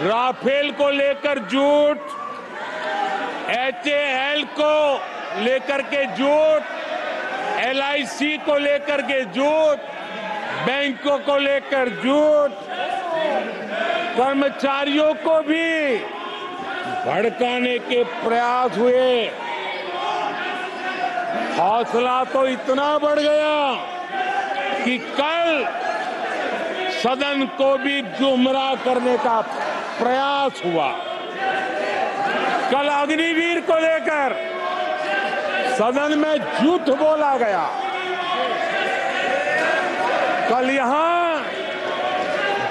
Speaker 1: राफेल को लेकर झूठ, HAL को लेकर के झूठ, LIC को लेकर के झूठ, बैंकों को लेकर झूठ, कर्मचारियों को भी भड़काने के प्रयास हुए। हौसला तो इतना बढ़ गया कि कल सदन को भी गुमराह करने का प्रयास हुआ। कल अग्निवीर को लेकर सदन में झूठ बोला गया। कल यहां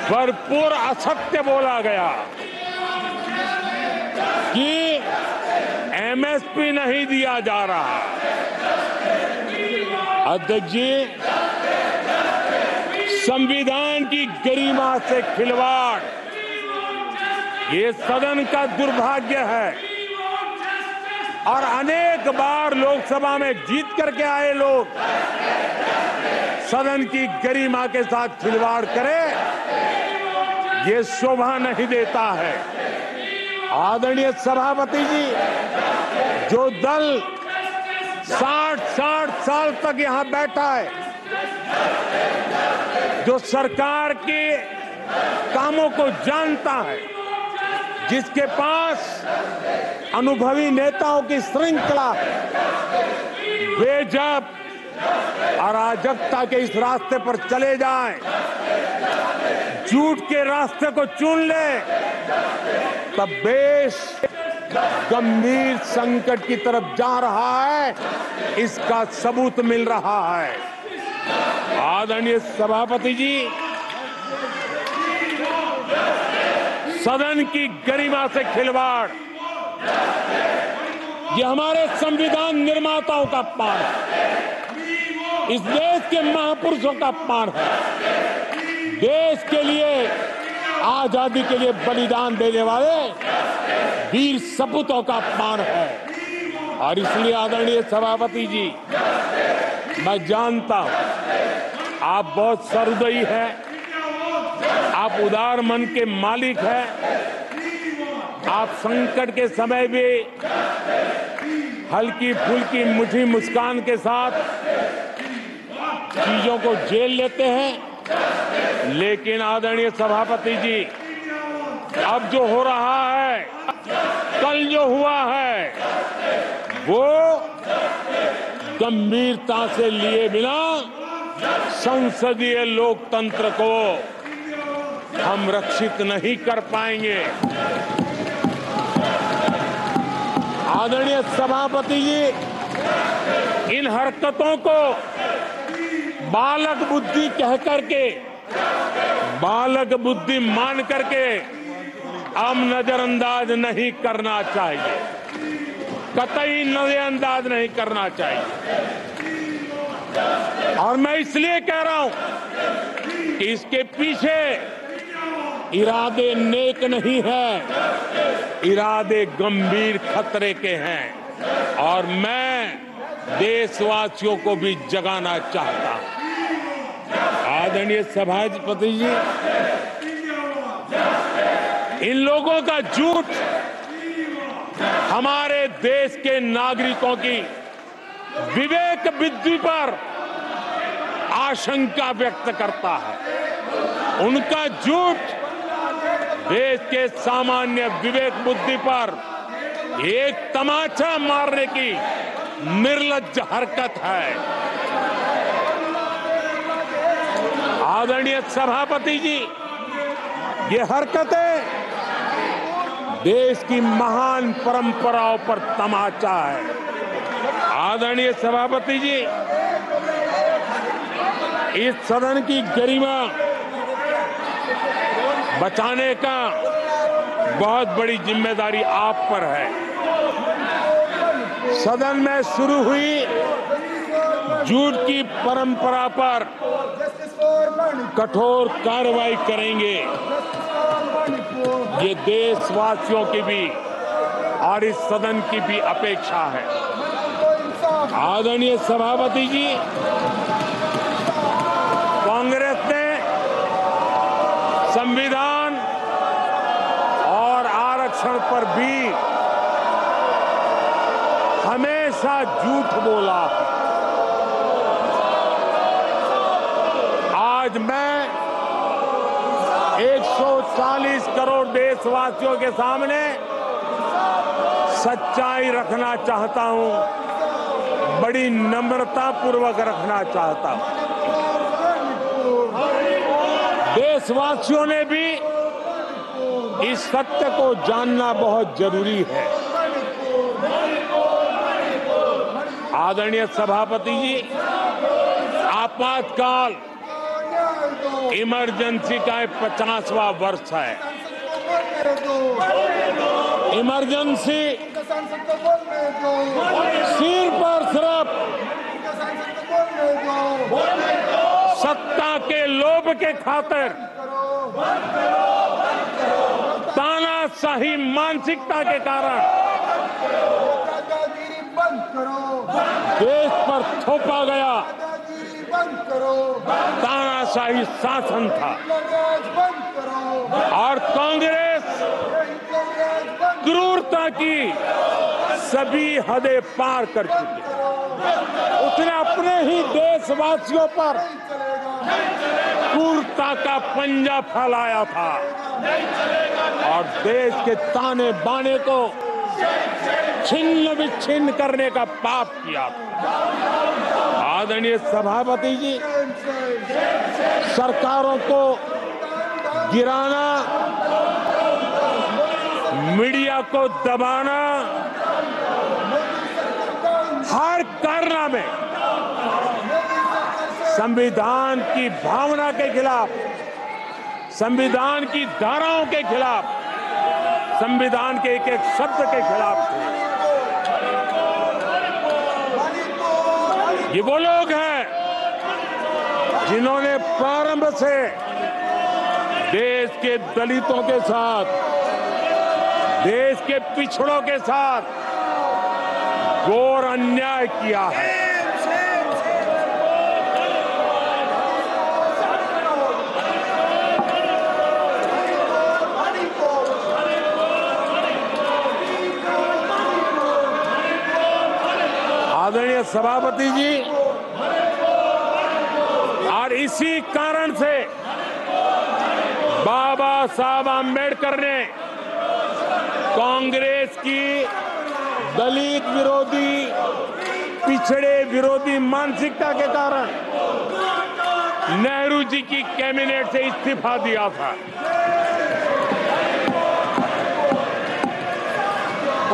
Speaker 1: भरपूर असत्य बोला गया कि MSP नहीं दिया जा रहा। अध्यक्ष जी, संविधान की गरिमा से खिलवाड़ ये सदन का दुर्भाग्य है। और अनेक बार लोकसभा में जीत करके आए लोग सदन की गरिमा के साथ खिलवाड़ करे, ये शोभा नहीं देता है। आदरणीय सभापति जी, जो दल 60 साल तक यहां बैठा है, जो सरकार के कामों को जानता है, जिसके पास अनुभवी नेताओं की श्रृंखला है, वे जब अराजकता के इस रास्ते पर चले जाएं, झूठ के रास्ते को चुन ले, तब देश गंभीर संकट की तरफ जा रहा है, इसका सबूत मिल रहा है। आदरणीय सभापति जी, सदन की गरिमा से खिलवाड़, ये हमारे संविधान निर्माताओं का अपमान है, इस देश के महापुरुषों का अपमान है, देश के लिए, आजादी के लिए बलिदान देने वाले वीर सपूतों का अपमान है। और इसलिए आदरणीय सभापति जी, मैं जानता हूं आप बहुत सहृदयी हैं, आप उदार मन के मालिक हैं, आप संकट के समय भी हल्की फुल्की मीठी मुस्कान के साथ चीजों को झेल लेते हैं। लेकिन आदरणीय सभापति जी, अब जो हो रहा है, कल जो हुआ है, वो गंभीरता से लिए बिना संसदीय लोकतंत्र को हम रक्षित नहीं कर पाएंगे। आदरणीय सभापति जी, इन हरकतों को बालक बुद्धि कह करके, बालक बुद्धि मान करके हम नजरअंदाज नहीं करना चाहिए, कतई नजरअंदाज नहीं करना चाहिए। और मैं इसलिए कह रहा हूं कि इसके पीछे इरादे नेक नहीं है, इरादे गंभीर खतरे के हैं। और मैं देशवासियों को भी जगाना चाहता हूं। आदरणीय सभापति जी, इन लोगों का झूठ हमारे देश के नागरिकों की विवेक बुद्धि पर आशंका व्यक्त करता है। उनका झूठ देश के सामान्य विवेक बुद्धि पर एक तमाचा मारने की निर्लज्ज हरकत है। आदरणीय सभापति जी, ये हरकतें देश की महान परंपराओं पर तमाचा है। आदरणीय सभापति जी, इस सदन की गरिमा बचाने का बहुत बड़ी जिम्मेदारी आप पर है। सदन में शुरू हुई झूठ की परंपरा पर कठोर कार्रवाई करेंगे, ये देशवासियों की भी और इस सदन की भी अपेक्षा है। आदरणीय सभापति जी, कांग्रेस ने संविधान और आरक्षण पर भी हमेशा झूठ बोला। आज मैं 140 करोड़ देशवासियों के सामने सच्चाई रखना चाहता हूं, बड़ी नम्रता पूर्वक रखना चाहता हूं। देशवासियों ने भी इस सत्य को जानना बहुत जरूरी है। आदरणीय सभापति जी, आपातकाल इमरजेंसी का 50वां वर्ष है। इमरजेंसी सिर पर सिर्फ सत्ता के लोभ के खातिर, तानाशाही मानसिकता के कारण देश पर थोपा गया तानाशाही शासन था। और कांग्रेस क्रूरता की सभी हदें पार कर चुकी है। उसने अपने ही देशवासियों पर क्रूरता का पंजा फैलाया था और देश के ताने बाने को छिन्न विच्छिन्न करने का पाप किया था। आदरणीय सभापति जी, सरकारों को गिराना मीडिया को दबाना, हर कारनामे संविधान की भावना के खिलाफ, संविधान की धाराओं के खिलाफ, संविधान के एक एक शब्द के खिलाफ थे। ये वो लोग हैं जिन्होंने प्रारंभ से देश के दलितों के साथ, देश के पिछड़ों के साथ घोर अन्याय किया है। आदरणीय सभापति जी, और इसी कारण से बाबा साहब आम्बेडकर ने कांग्रेस की दलित विरोधी, पिछड़े विरोधी मानसिकता के कारण नेहरू जी की कैबिनेट से इस्तीफा दिया था।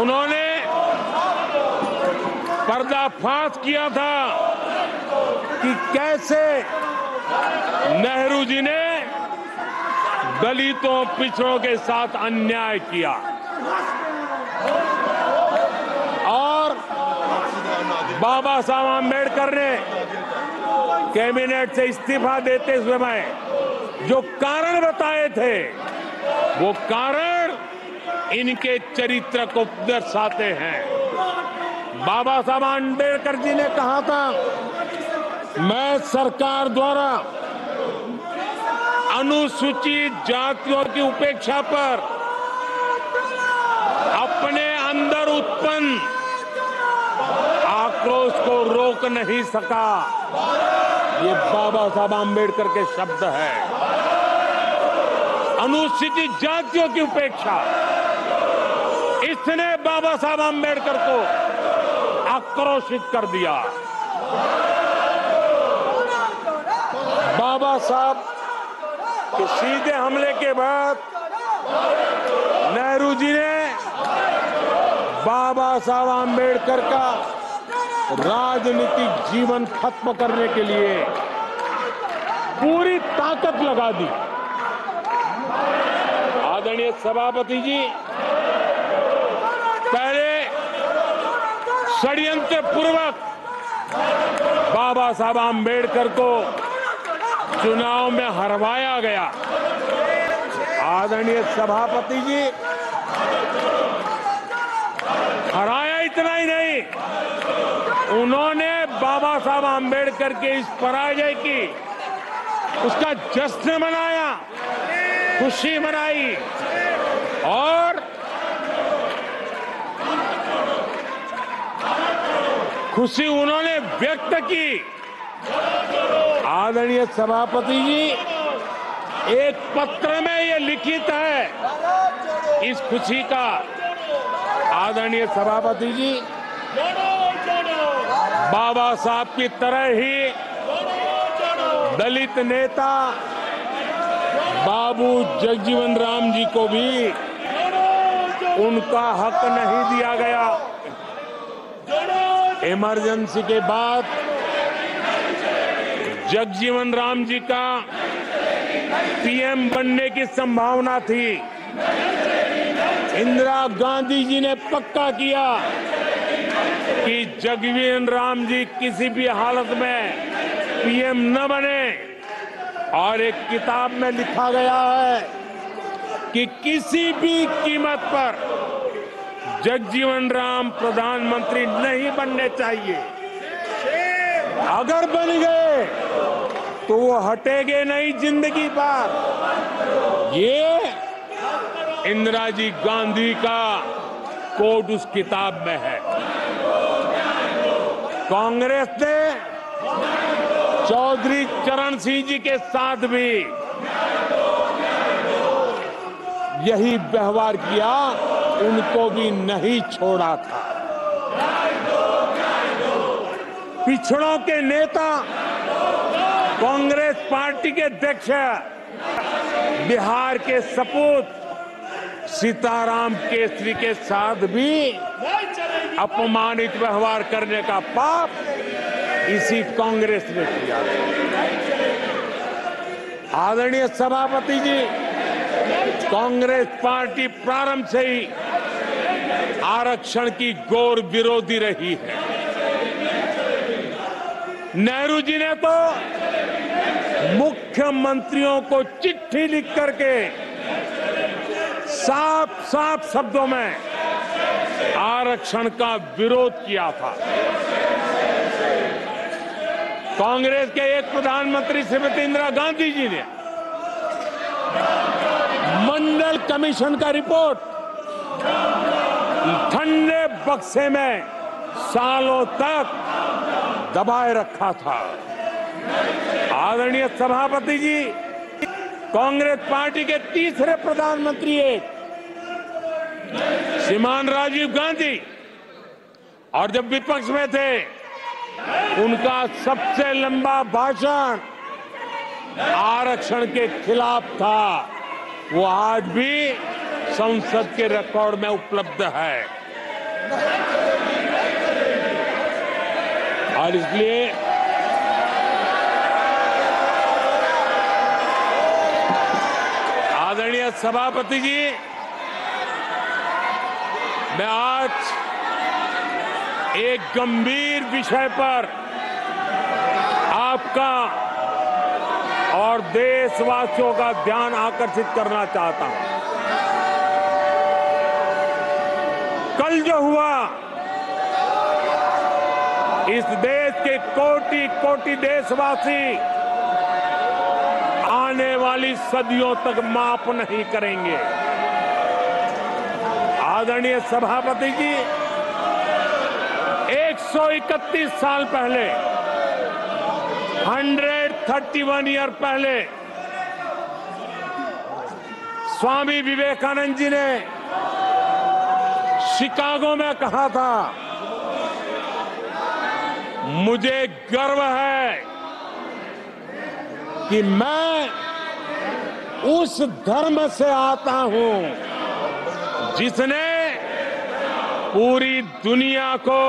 Speaker 1: उन्होंने पर्दाफाश किया था कि कैसे नेहरू जी ने दलितों, पिछड़ों के साथ अन्याय किया, और बाबा साहब आम्बेडकर ने कैबिनेट से इस्तीफा देते समय जो कारण बताए थे, वो कारण इनके चरित्र को दर्शाते हैं। बाबा साहब आम्बेडकर जी ने कहा था, मैं सरकार द्वारा अनुसूचित जातियों की उपेक्षा पर अपने अंदर उत्पन्न आक्रोश को रोक नहीं सका। ये बाबा साहब आम्बेडकर के शब्द हैं। अनुसूचित जातियों की उपेक्षा, इसने बाबा साहब आम्बेडकर को आक्रोशित कर दिया। बाबा साहब के सीधे हमले के बाद नेहरू जी ने बाबा साहब आम्बेडकर का राजनीतिक जीवन खत्म करने के लिए पूरी ताकत लगा दी। आदरणीय सभापति जी, पहले षड्यंत्र पूर्वक बाबा साहब आम्बेडकर को चुनाव में हरवाया गया। आदरणीय सभापति जी, हराया इतना ही नहीं, उन्होंने बाबा साहब आम्बेडकर के इस पराजय की, उसका जश्न मनाया, खुशी मनाई, और खुशी उन्होंने व्यक्त की। आदरणीय सभापति जी, एक पत्र में ये लिखित है इस खुशी का। आदरणीय सभापति जी, बाबा साहब की तरह ही दलित नेता बाबू जगजीवन राम जी को भी उनका हक नहीं दिया गया। इमरजेंसी के बाद जगजीवन राम जी का पीएम बनने की संभावना थी। इंदिरा गांधी जी ने पक्का किया कि जगजीवन राम जी किसी भी हालत में पीएम न बने, और एक किताब में लिखा गया है कि किसी भी कीमत पर जगजीवन राम प्रधानमंत्री नहीं बनने चाहिए। अगर बन गए तो वो हटेंगे नहीं जिंदगी पर। ये इंदिरा जी गांधी का कोट उस किताब में है। कांग्रेस ने चौधरी चरण सिंह जी के साथ भी यही व्यवहार किया, उनको भी नहीं छोड़ा था। पिछड़ों के नेता, कांग्रेस पार्टी के अध्यक्ष, बिहार के सपूत सीताराम केसरी के साथ भी अपमानित व्यवहार करने का पाप इसी कांग्रेस ने किया। आदरणीय सभापति जी, कांग्रेस पार्टी प्रारंभ से ही आरक्षण की घोर विरोधी रही है। नेहरू जी ने तो मुख्यमंत्रियों को चिट्ठी लिख करके साफ साफ शब्दों में आरक्षण का विरोध किया था। कांग्रेस के एक प्रधानमंत्री श्रीमती इंदिरा गांधी जी ने मंडल कमीशन का रिपोर्ट ठंडे बक्से में सालों तक दबाए रखा था। आदरणीय सभापति जी, कांग्रेस पार्टी के तीसरे प्रधानमंत्री एक श्रीमान राजीव गांधी, और जब विपक्ष में थे उनका सबसे लंबा भाषण आरक्षण के खिलाफ था। वो आज भी संसद के रिकॉर्ड में उपलब्ध है। और इसलिए आदरणीय सभापति जी, मैं आज एक गंभीर विषय पर आपका और देशवासियों का ध्यान आकर्षित करना चाहता हूं। कल जो हुआ, इस देश के कोटि कोटि देशवासी आने वाली सदियों तक माफ नहीं करेंगे। आदरणीय सभापति जी, 131 साल पहले, 131 ईयर पहले स्वामी विवेकानंद जी ने शिकागो में कहा था, मुझे गर्व है कि मैं उस धर्म से आता हूं जिसने पूरी दुनिया को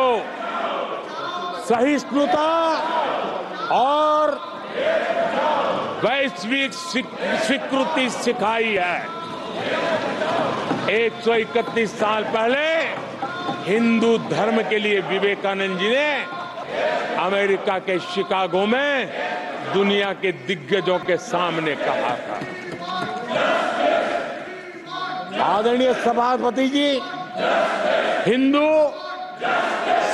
Speaker 1: सहिष्णुता और वैश्विक स्वीकृति सिखाई है। 131 साल पहले हिंदू धर्म के लिए विवेकानंद जी ने अमेरिका के शिकागो में दुनिया के दिग्गजों के सामने कहा था। आदरणीय सभापति जी, हिंदू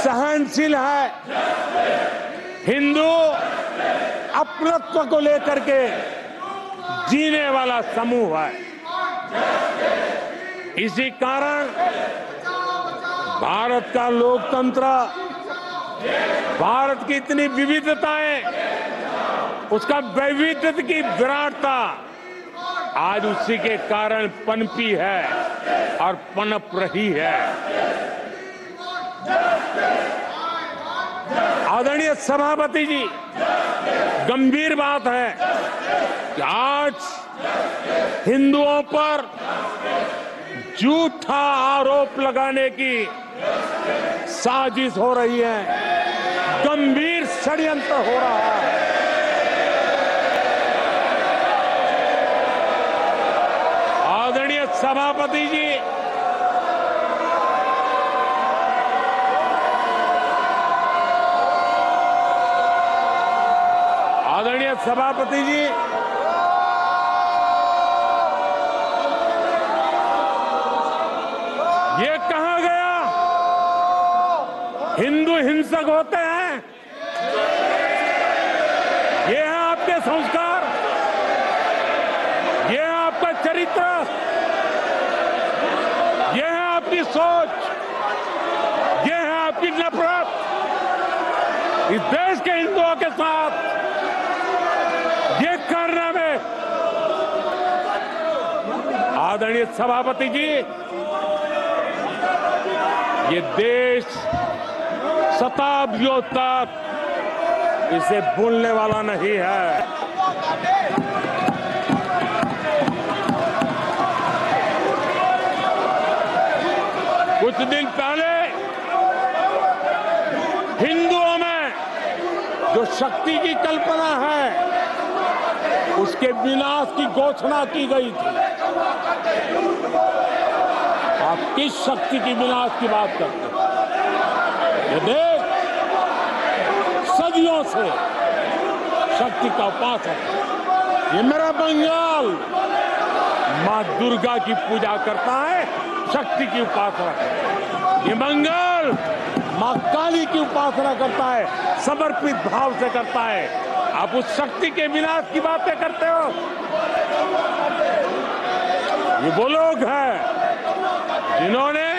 Speaker 1: सहनशील है, हिंदू अपनत्व को लेकर के जीने वाला समूह है। इसी कारण भारत का लोकतंत्र, भारत की इतनी विविधताएं, उसका वैविध्य की विराटता आज उसी के कारण पनपी है और पनप रही है। आदरणीय सभापति जी, गंभीर बात है कि आज हिंदुओं पर झूठा आरोप लगाने की साजिश हो रही है, गंभीर षड्यंत्र हो रहा है। आदरणीय सभापति जी, आदरणीय सभापति जी, ये कहा गया हिंदू हिंसक होते हैं? ये है आपके संस्कार, ये है आपका चरित्र, ये है आपकी सोच, ये है आपकी नफरत इस देश के हिंदुओं के साथ ये करने में। आदरणीय सभापति जी, ये देश शताब्दियों तक इसे भूलने वाला नहीं है। दिन पहले हिंदुओं में जो शक्ति की कल्पना है उसके विनाश की घोषणा की गई थी। आप किस शक्ति की विनाश की बात करते हैं? ये देश सदियों से शक्ति का उपासक है। ये मेरा बंगाल मां दुर्गा की पूजा करता है, शक्ति की उपासना करता है। ये बंगाल मां काली की उपासना करता है, समर्पित भाव से करता है। आप उस शक्ति के विनाश की बातें करते हो। ये वो लोग हैं जिन्होंने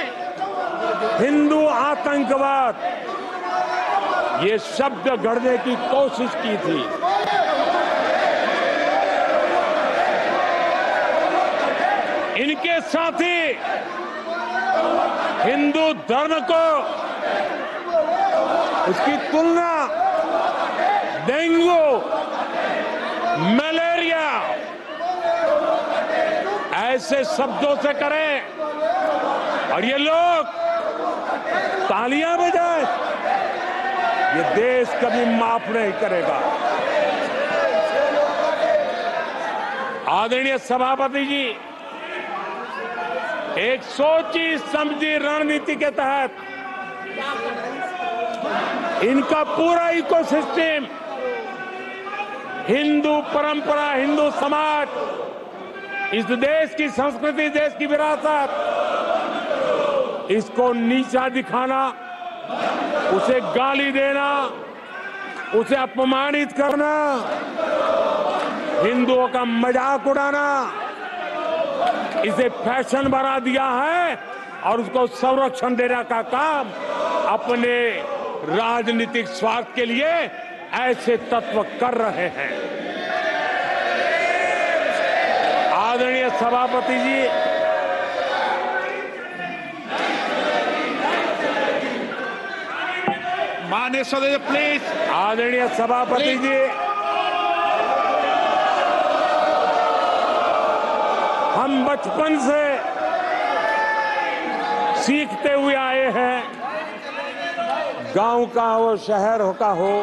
Speaker 1: हिंदू आतंकवाद ये शब्द गढ़ने की कोशिश की थी। इनके साथी हिंदू धर्म को उसकी तुलना डेंगू, मलेरिया ऐसे शब्दों से करें और ये लोग तालियां बजाएं, ये देश कभी माफ नहीं करेगा। आदरणीय सभापति जी, एक सोची समझी रणनीति के तहत इनका पूरा इकोसिस्टम, हिंदू परंपरा, हिंदू समाज, इस देश की संस्कृति, देश की विरासत, इसको नीचा दिखाना, उसे गाली देना, उसे अपमानित करना, हिंदुओं का मजाक उड़ाना, इसे फैशन बना दिया है और उसको संरक्षण देने का काम अपने राजनीतिक स्वार्थ के लिए ऐसे तत्व कर रहे हैं। आदरणीय सभापति जी,
Speaker 2: माननीय सदस्य प्लीज।
Speaker 1: आदरणीय सभापति जी, हम बचपन से सीखते हुए आए हैं, गांव का हो, शहर का हो,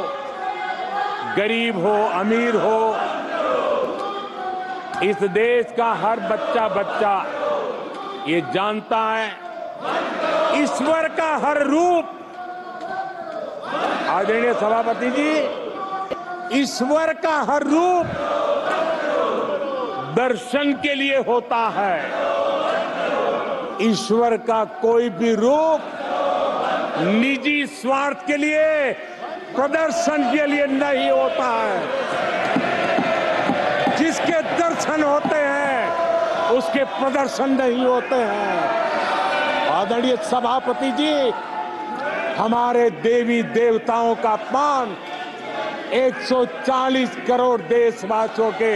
Speaker 1: गरीब हो, अमीर हो, इस देश का हर बच्चा ये जानता है ईश्वर का हर रूप, आदरणीय सभापति जी, ईश्वर का हर रूप दर्शन के लिए होता है। ईश्वर का कोई भी रूप निजी स्वार्थ के लिए, प्रदर्शन के लिए नहीं होता है। जिसके दर्शन होते हैं उसके प्रदर्शन नहीं होते हैं। आदरणीय सभापति जी, हमारे देवी देवताओं का अपमान 140 करोड़ देशवासियों के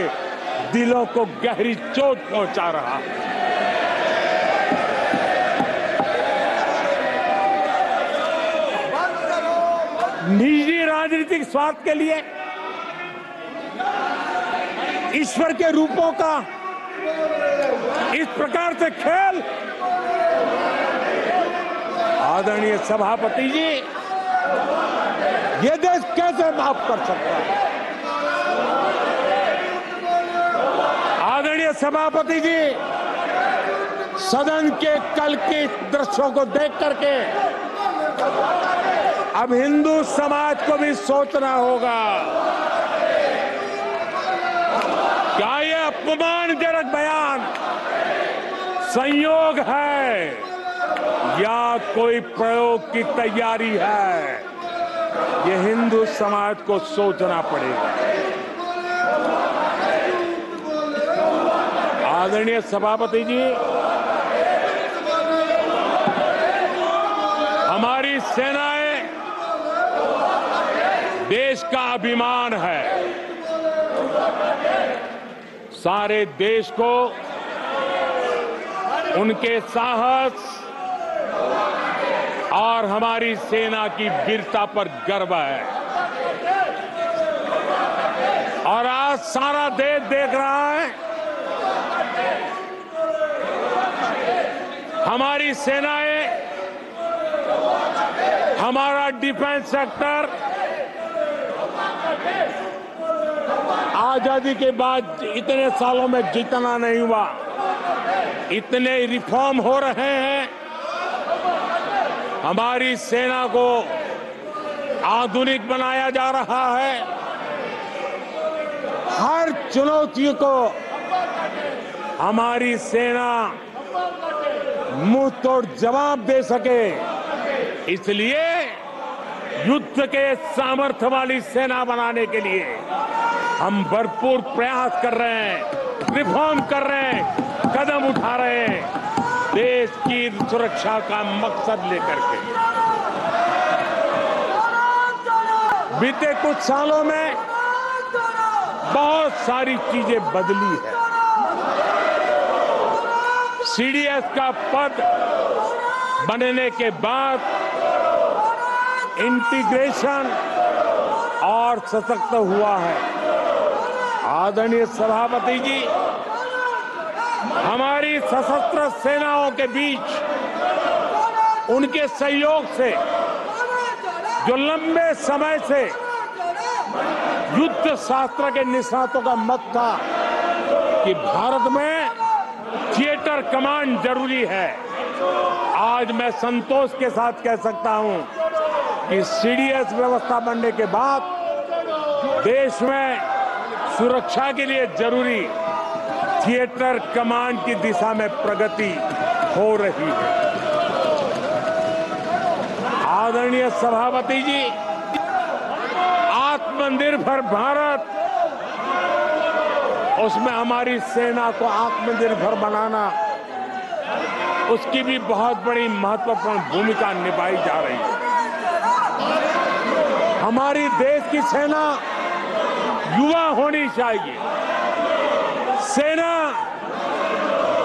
Speaker 1: दिलों को गहरी चोट पहुंचा रहा है। निजी राजनीतिक स्वार्थ के लिए ईश्वर के रूपों का इस प्रकार से खेल, आदरणीय सभापति जी, ये देश कैसे माफ कर सकता है? आदरणीय सभापति जी, सदन के कल के दृश्यों को देख करके अब हिंदू समाज को भी सोचना होगा, क्या ये अपमानजनक बयान संयोग है या कोई प्रयोग की तैयारी है? ये हिंदू समाज को सोचना पड़ेगा। आदरणीय सभापति जी, हमारी सेनाएं देश का अभिमान है। सारे देश को उनके साहस और हमारी सेना की वीरता पर गर्व है। और आज सारा देश देख रहा है हमारी सेनाएं हमारा डिफेंस सेक्टर आजादी के बाद इतने सालों में जितना नहीं हुआ, इतने रिफॉर्म हो रहे हैं। हमारी सेना को आधुनिक बनाया जा रहा है। हर चुनौती को हमारी सेना मुंह तोड़ जवाब दे सके, इसलिए युद्ध के सामर्थ्य वाली सेना बनाने के लिए हम भरपूर प्रयास कर रहे हैं, रिफॉर्म कर रहे हैं, कदम उठा रहे हैं, देश की सुरक्षा का मकसद लेकर के। बीते कुछ सालों में बहुत सारी चीजें बदली है। सीडीएस का पद बनने के बाद इंटीग्रेशन और सशक्त हुआ है। आदरणीय सभापति जी, हमारी सशस्त्र सेनाओं के बीच उनके सहयोग से जो लंबे समय से युद्ध शास्त्र के निष्णातों का मत था कि भारत में थिएटर कमांड जरूरी है, आज मैं संतोष के साथ कह सकता हूं कि सीडीएस व्यवस्था बनने के बाद देश में सुरक्षा के लिए जरूरी थिएटर कमांड की दिशा में प्रगति हो रही है। आदरणीय सभापति जी, आत्मनिर्भर भारत, उसमें हमारी सेना को आत्मनिर्भर बनाना, उसकी भी बहुत बड़ी महत्वपूर्ण भूमिका निभाई जा रही है। हमारी देश की सेना युवा होनी चाहिए। सेना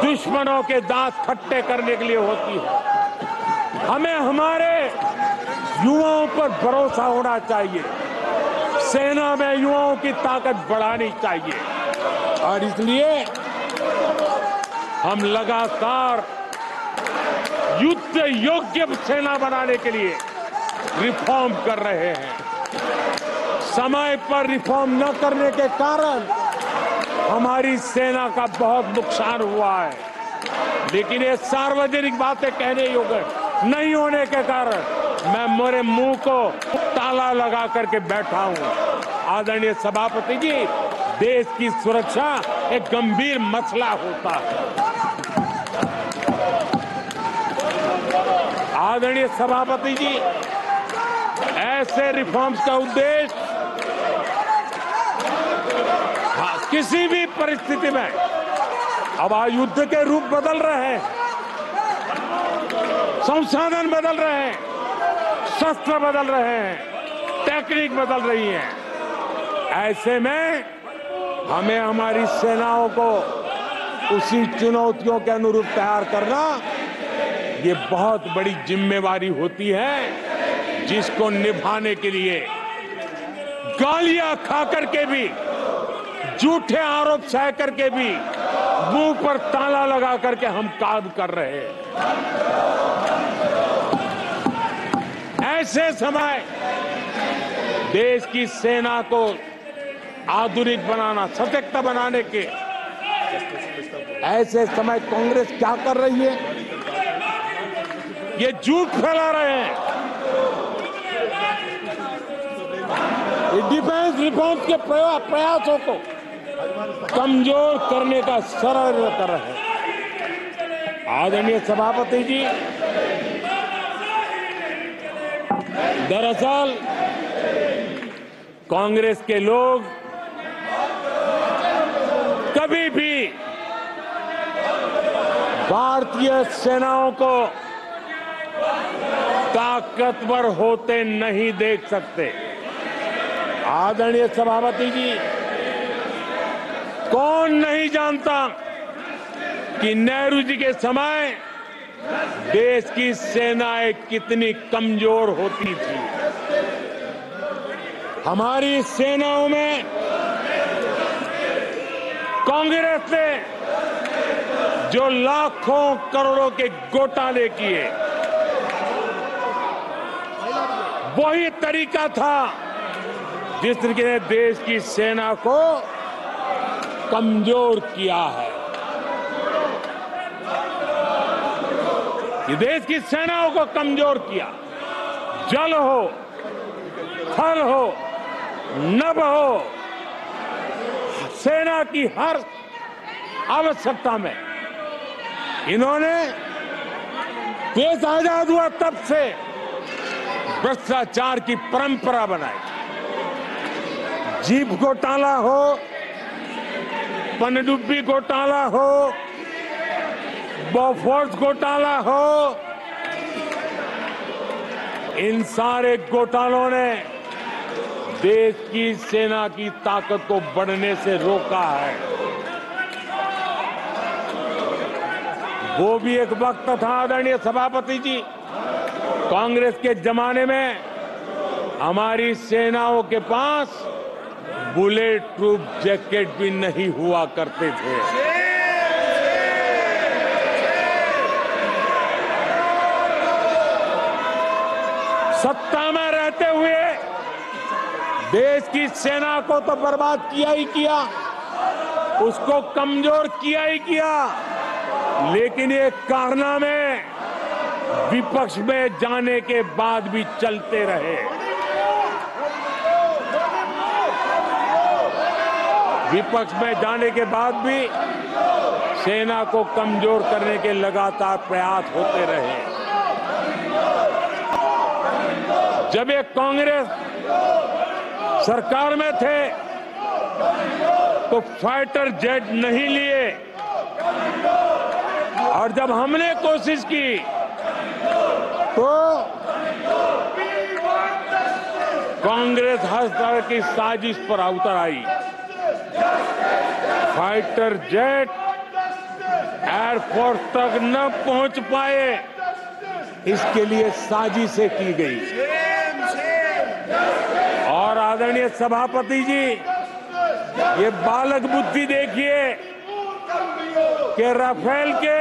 Speaker 1: दुश्मनों के दांत खट्टे करने के लिए होती है। हमें हमारे युवाओं पर भरोसा होना चाहिए। सेना में युवाओं की ताकत बढ़ानी चाहिए और इसलिए हम लगातार युद्ध योग्य सेना बनाने के लिए रिफॉर्म कर रहे हैं। समय पर रिफॉर्म न करने के कारण हमारी सेना का बहुत नुकसान हुआ है, लेकिन ये सार्वजनिक बातें कहने योग्य नहीं होने के कारण मैं मेरे मुंह को ताला लगा करके बैठा हूं। आदरणीय सभापति जी, देश की सुरक्षा एक गंभीर मसला होता है। आदरणीय सभापति जी, ऐसे रिफॉर्म्स का उद्देश्य किसी भी परिस्थिति में, अब युद्ध के रूप बदल रहे हैं, संसाधन बदल रहे हैं, शस्त्र बदल रहे हैं, टेक्निक बदल रही है, ऐसे में हमें हमारी सेनाओं को उसी चुनौतियों के अनुरूप तैयार करना, ये बहुत बड़ी जिम्मेवारी होती है, जिसको निभाने के लिए गालियां खा करके भी, झूठे आरोप सह करके भी, मुंह पर ताला लगा करके हम काम कर रहे हैं। ऐसे समय देश की सेना को आधुनिक बनाना, सशक्त बनाने के ऐसे समय कांग्रेस क्या कर रही है? ये झूठ फैला रहे हैं। डिफेंस रिफॉर्म के प्रयासों को कमजोर करने का षड्यंत्र कर रहे हैं। आदरणीय सभापति जी, दरअसल कांग्रेस के लोग कभी भी भारतीय सेनाओं को ताकतवर होते नहीं देख सकते। आदरणीय सभापति जी, कौन नहीं जानता कि नेहरू जी के समय देश की सेनाएं कितनी कमजोर होती थी। हमारी सेनाओं में कांग्रेस ने जो लाखों करोड़ों के घोटाले किए, वही तरीका था जिसने देश की सेना को कमजोर किया है। ये देश की सेनाओं को कमजोर किया। जल हो, थल हो, नभ हो, सेना की हर आवश्यकता में इन्होंने देश आजाद हुआ तब से भ्रष्टाचार की परंपरा बनाई। जीप घोटाला हो, पनडुब्बी घोटाला हो, बॉफोर्स घोटाला हो, इन सारे घोटालों ने देश की सेना की ताकत को बढ़ने से रोका है। वो भी एक वक्त था आदरणीय सभापति जी, कांग्रेस के जमाने में हमारी सेनाओं के पास बुलेट प्रूफ जैकेट भी नहीं हुआ करते थे। सत्ता में रहते हुए देश की सेना को तो बर्बाद किया ही किया, उसको कमजोर किया ही किया, लेकिन ये कारनामे विपक्ष में जाने के बाद भी चलते रहे। विपक्ष में जाने के बाद भी सेना को कमजोर करने के लगातार प्रयास होते रहे। जब ये कांग्रेस सरकार में थे तो फाइटर जेट नहीं लिए, और जब हमने कोशिश की तो कांग्रेस हर तरह की साजिश पर उतर आई। फाइटर जेट एयरफोर्स तक न पहुंच पाए, इसके लिए साजिशें की गई। और आदरणीय सभापति जी, ये बालक बुद्धि देखिए कि राफेल के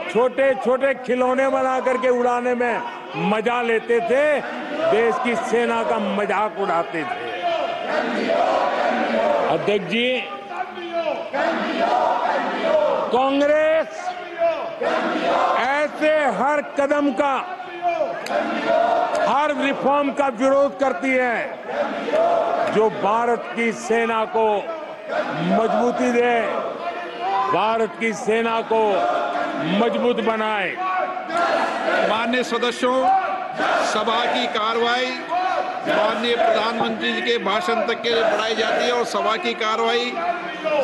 Speaker 1: छोटे छोटे खिलौने बना करके उड़ाने में मजा लेते थे, देश की सेना का मजाक उड़ाते थे। अध्यक्ष जी, कांग्रेस ऐसे हर कदम का, हर रिफॉर्म का विरोध करती है जो भारत की सेना को मजबूती दे, भारत की सेना को मजबूत बनाए।
Speaker 2: माननीय सदस्यों, सभा की कार्रवाई माननीय प्रधानमंत्री जी के भाषण तक के लिए बढ़ाई जाती है और सभा की कार्रवाई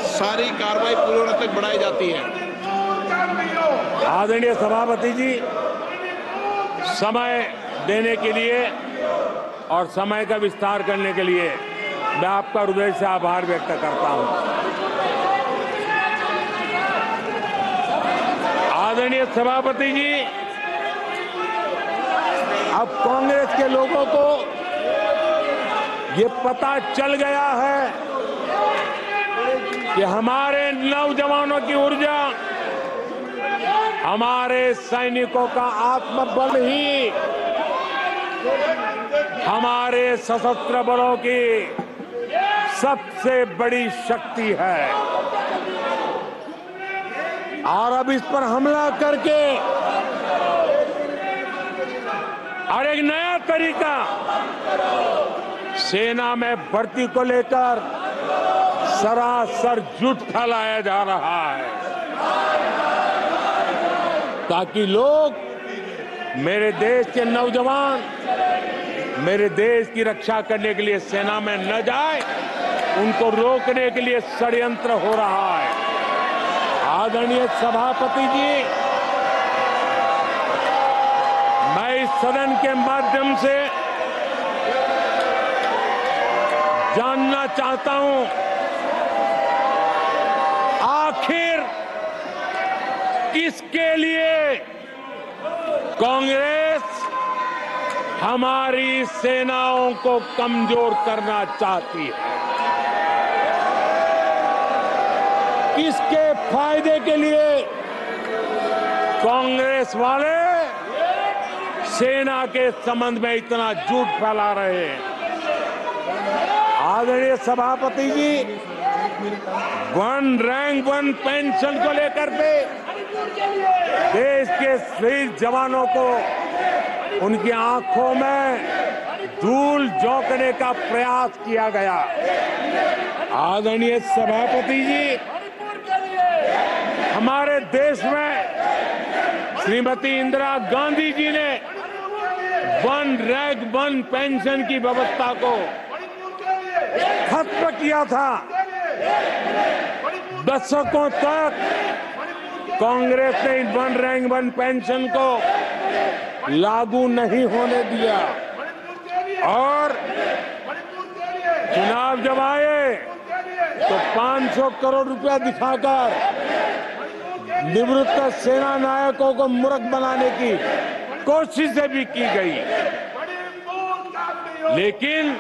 Speaker 2: सारी कार्रवाई पूरे होने तक बढ़ाई जाती है।
Speaker 1: आदरणीय सभापति जी, समय देने के लिए और समय का विस्तार करने के लिए मैं आपका हृदय से आभार व्यक्त करता हूं। आदरणीय सभापति जी, अब कांग्रेस के लोगों को ये पता चल गया है कि हमारे नौजवानों की ऊर्जा, हमारे सैनिकों का आत्मबल ही हमारे सशस्त्र बलों की सबसे बड़ी शक्ति है। और अब इस पर हमला करके और एक नया तरीका सेना में भर्ती को लेकर सरासर झूठ फैलाया जा रहा है, ताकि लोग, मेरे देश के नौजवान मेरे देश की रक्षा करने के लिए सेना में न जाए, उनको रोकने के लिए षड्यंत्र हो रहा है। आदरणीय सभापति जी, मैं इस सदन के माध्यम से जानना चाहता हूं, आखिर किसके लिए कांग्रेस हमारी सेनाओं को कमजोर करना चाहती है? किसके फायदे के लिए कांग्रेस वाले सेना के संबंध में इतना झूठ फैला रहे हैं। आदरणीय सभापति जी, वन रैंक वन पेंशन को लेकर के देश के शहीद जवानों को उनकी आंखों में धूल झोंकने का प्रयास किया गया। आदरणीय सभापति जी, हमारे देश में श्रीमती इंदिरा गांधी जी ने वन रैंक वन पेंशन की व्यवस्था को खत्म किया था। दशकों तक कांग्रेस ने वन रैंक वन पेंशन को लागू नहीं होने दिया और चुनाव जब आए तो 500 करोड़ रुपया दिखाकर निवृत्त सेना नायकों को मूर्ख बनाने की कोशिशें भी की गई, लेकिन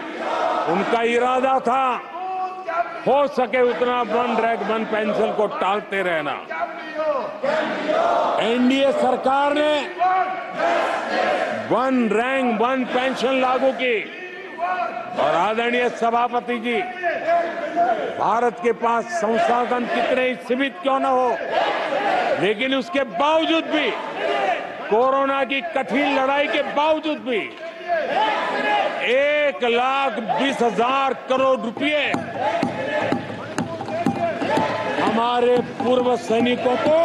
Speaker 1: उनका इरादा था हो सके उतना वन रैंक वन पेंशन को टालते रहना। एनडीए सरकार ने वन रैंक वन पेंशन लागू की और आदरणीय सभापति जी, भारत के पास संसाधन कितने ही सीमित क्यों न हो, लेकिन उसके बावजूद भी, कोरोना की कठिन लड़ाई के बावजूद भी 1,20,000 करोड़ रुपए हमारे पूर्व सैनिकों को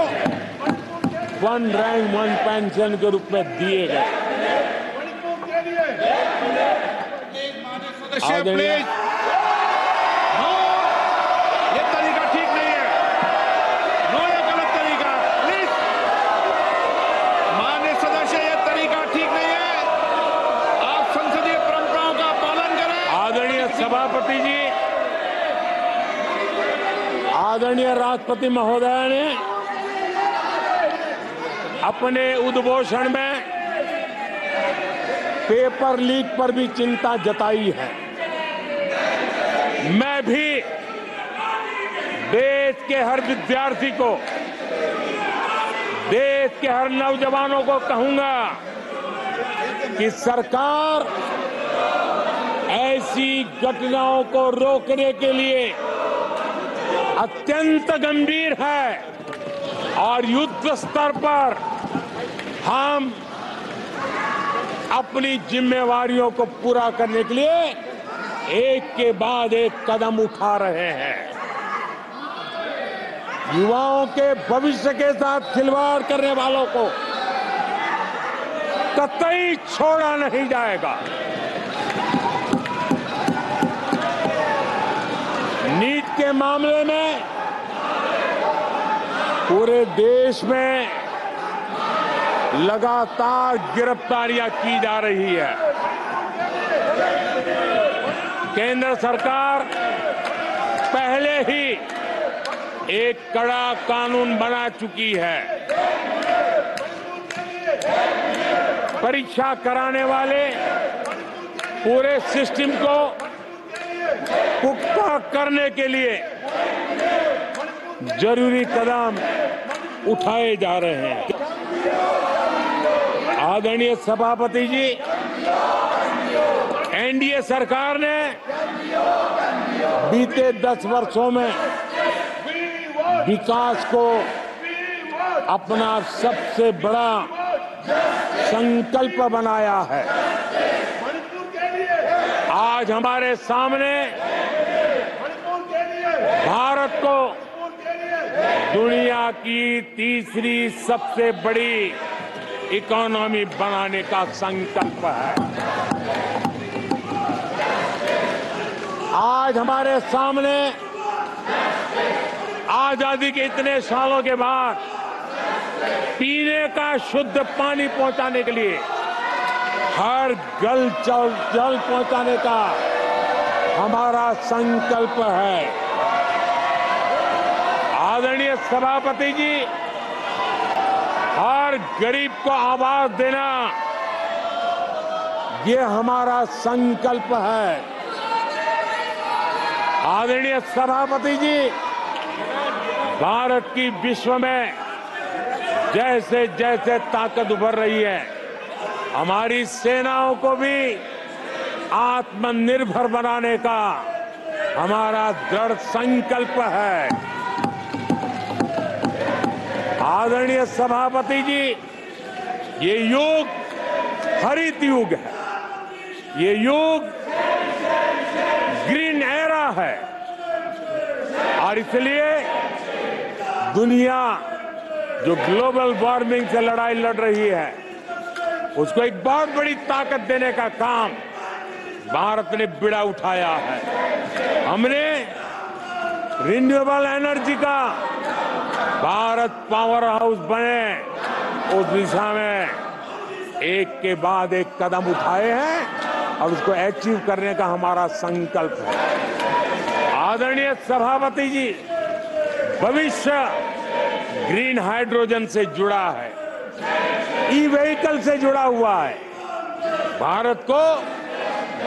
Speaker 1: वन रैंक वन पेंशन के रूप में दिए गए।
Speaker 2: आदरणीय, ये तरीका ठीक नहीं है। नो, ये गलत तरीका। प्लीज माननीय सदस्य, ये तरीका ठीक नहीं है। आप संसदीय परंपराओं का पालन करें।
Speaker 1: आदरणीय सभापति जी, आदरणीय राष्ट्रपति महोदय ने अपने उद्घोषण में पेपर लीक पर भी चिंता जताई है। मैं भी देश के हर विद्यार्थी को, देश के हर नौजवानों को कहूंगा कि सरकार ऐसी घटनाओं को रोकने के लिए अत्यंत गंभीर है और युद्ध स्तर पर हम अपनी जिम्मेवारियों को पूरा करने के लिए एक के बाद एक कदम उठा रहे हैं। युवाओं के भविष्य के साथ खिलवाड़ करने वालों को कतई छोड़ा नहीं जाएगा। नीट के मामले में पूरे देश में लगातार गिरफ्तारियां की जा रही है। केंद्र सरकार पहले ही एक कड़ा कानून बना चुकी है। परीक्षा कराने वाले पूरे सिस्टम को पुख्ता करने के लिए जरूरी कदम उठाए जा रहे हैं। आदरणीय सभापति जी, एनडीए सरकार ने बीते 10 वर्षों में विकास को अपना सबसे बड़ा संकल्प बनाया है। आज हमारे सामने भारत को दुनिया की तीसरी सबसे बड़ी इकोनॉमी बनाने का संकल्प है। आज हमारे सामने आजादी के इतने सालों के बाद पीने का शुद्ध पानी पहुंचाने के लिए हर जल पहुंचाने का हमारा संकल्प है। आदरणीय सभापति जी, हर गरीब को आवाज देना ये हमारा संकल्प है। आदरणीय सभापति जी, भारत की विश्व में जैसे जैसे ताकत उभर रही है, हमारी सेनाओं को भी आत्मनिर्भर बनाने का हमारा दृढ़ संकल्प है। आदरणीय सभापति जी, ये युग हरित युग है, ये युग ग्रीन एरा है और इसलिए दुनिया जो ग्लोबल वार्मिंग से लड़ाई लड़ रही है उसको एक बहुत बड़ी ताकत देने का काम भारत ने बीड़ा उठाया है। हमने रिन्यूएबल एनर्जी का भारत पावर हाउस बने उस दिशा में एक के बाद एक कदम उठाए हैं और उसको अचीव करने का हमारा संकल्प है। आदरणीय सभापति जी, भविष्य ग्रीन हाइड्रोजन से जुड़ा है, ई व्हीकल से जुड़ा हुआ है। भारत को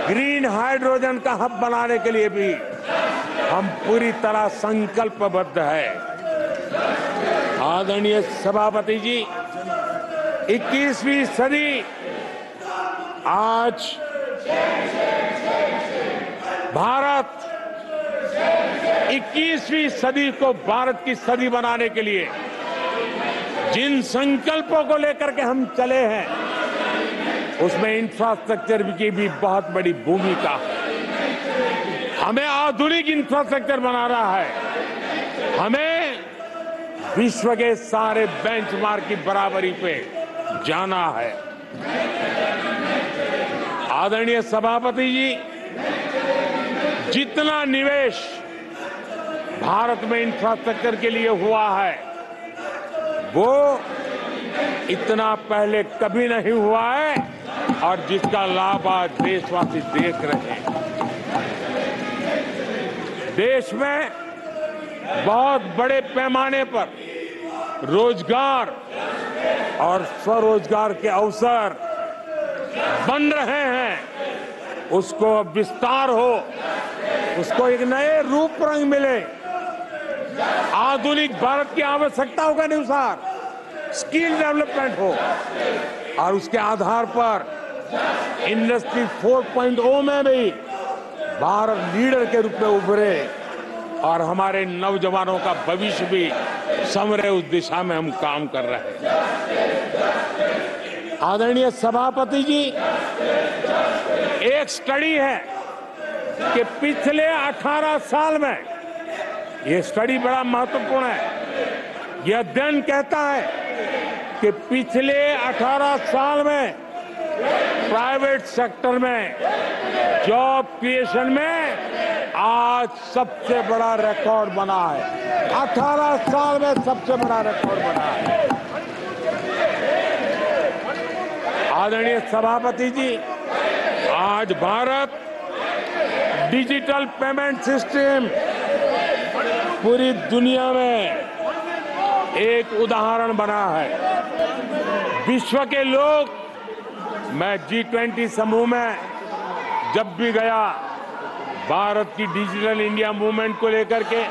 Speaker 1: ग्रीन हाइड्रोजन का हब बनाने के लिए भी हम पूरी तरह संकल्पबद्ध है। आदरणीय सभापति जी, 21वीं सदी आज भारत 21वीं सदी को भारत की सदी बनाने के लिए जिन संकल्पों को लेकर के हम चले हैं उसमें इंफ्रास्ट्रक्चर की भी बहुत बड़ी भूमिका है। हमें आधुनिक इंफ्रास्ट्रक्चर बना रहा है, हमें विश्व के सारे बेंचमार्क की बराबरी पे जाना है। आदरणीय सभापति जी, जितना निवेश भारत में इंफ्रास्ट्रक्चर के लिए हुआ है वो इतना पहले कभी नहीं हुआ है और जिसका लाभ आज देशवासी देख रहे हैं। देश में बहुत बड़े पैमाने पर रोजगार और स्वरोजगार के अवसर बन रहे हैं। उसको विस्तार हो, उसको एक नए रूप रंग मिले, आधुनिक भारत की आवश्यकताओं के अनुसार स्किल डेवलपमेंट हो और उसके आधार पर इंडस्ट्री 4.0 में भी भारत लीडर के रूप में उभरे और हमारे नौजवानों का भविष्य भी संवरे। उस दिशा में हम काम कर रहे हैं। आदरणीय सभापति जी, एक स्टडी है कि पिछले 18 साल में, ये स्टडी बड़ा महत्वपूर्ण है, यह अध्ययन कहता है कि पिछले 18 साल में प्राइवेट सेक्टर में जॉब क्रिएशन में आज सबसे बड़ा रिकॉर्ड बना है। 18 साल में सबसे बड़ा रिकॉर्ड बना है। आदरणीय सभापति जी, आज भारत डिजिटल पेमेंट सिस्टम पूरी दुनिया में एक उदाहरण बना है। विश्व के लोग, मैं G20 समूह में जब भी गया, भारत की डिजिटल इंडिया मूवमेंट को लेकर के,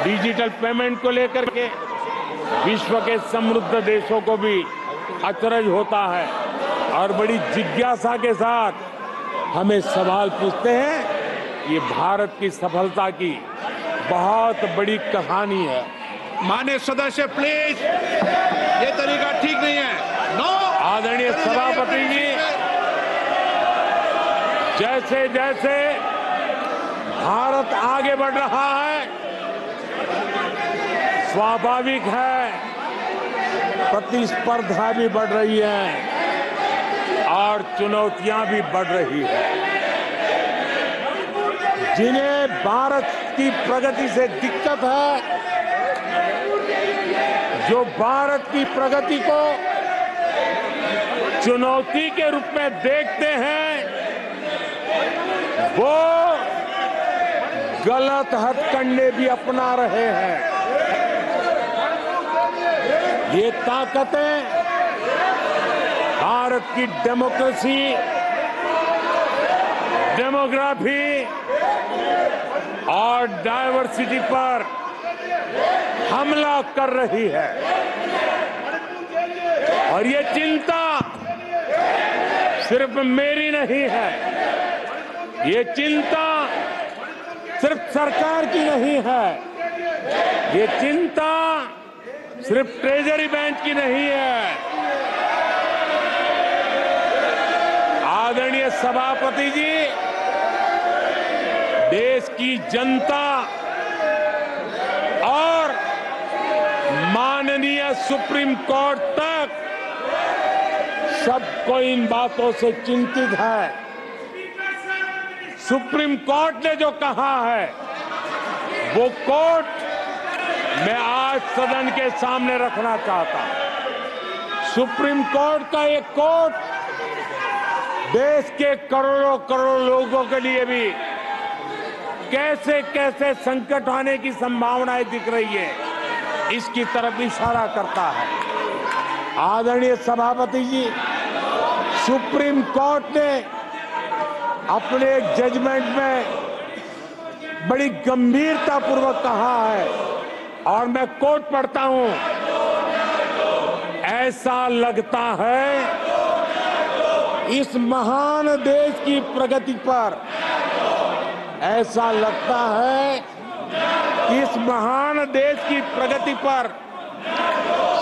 Speaker 1: डिजिटल पेमेंट को लेकर के विश्व के समृद्ध देशों को भी अचरज होता है और बड़ी जिज्ञासा के साथ हमें सवाल पूछते हैं। ये भारत की सफलता की बहुत बड़ी कहानी है।
Speaker 2: माननीय सदस्य प्लीज, ये तरीका ठीक नहीं है। नो।
Speaker 1: आदरणीय सभापति जी, जैसे जैसे भारत आगे बढ़ रहा है, स्वाभाविक है प्रतिस्पर्धा भी बढ़ रही है और चुनौतियां भी बढ़ रही है। जिन्हें भारत की प्रगति से दिक्कत है, जो भारत की प्रगति को चुनौती के रूप में देखते हैं, वो गलत हथकंडे भी अपना रहे हैं। ये ताकतें भारत की डेमोक्रेसी, डेमोग्राफी और डायवर्सिटी पर हमला कर रही है और ये चिंता सिर्फ मेरी नहीं है, ये चिंता सिर्फ सरकार की नहीं है, ये चिंता सिर्फ ट्रेजरी बैंक की नहीं है। आदरणीय सभापति जी, देश की जनता और माननीय सुप्रीम कोर्ट तक सबको इन बातों से चिंतित है। सुप्रीम कोर्ट ने जो कहा है वो कोर्ट मैं आज सदन के सामने रखना चाहता हूं। सुप्रीम कोर्ट का एक कोर्ट देश के करोड़ों करोड़ लोगों के लिए भी कैसे कैसे संकट आने की संभावनाएं दिख रही है, इसकी तरफ इशारा करता है। आदरणीय सभापति जी, सुप्रीम कोर्ट ने अपने एक जजमेंट में बड़ी गंभीरता पूर्वक कहा है और मैं कोट पढ़ता हूं, ऐसा लगता है इस महान देश की प्रगति पर, ऐसा लगता है कि इस महान देश की प्रगति पर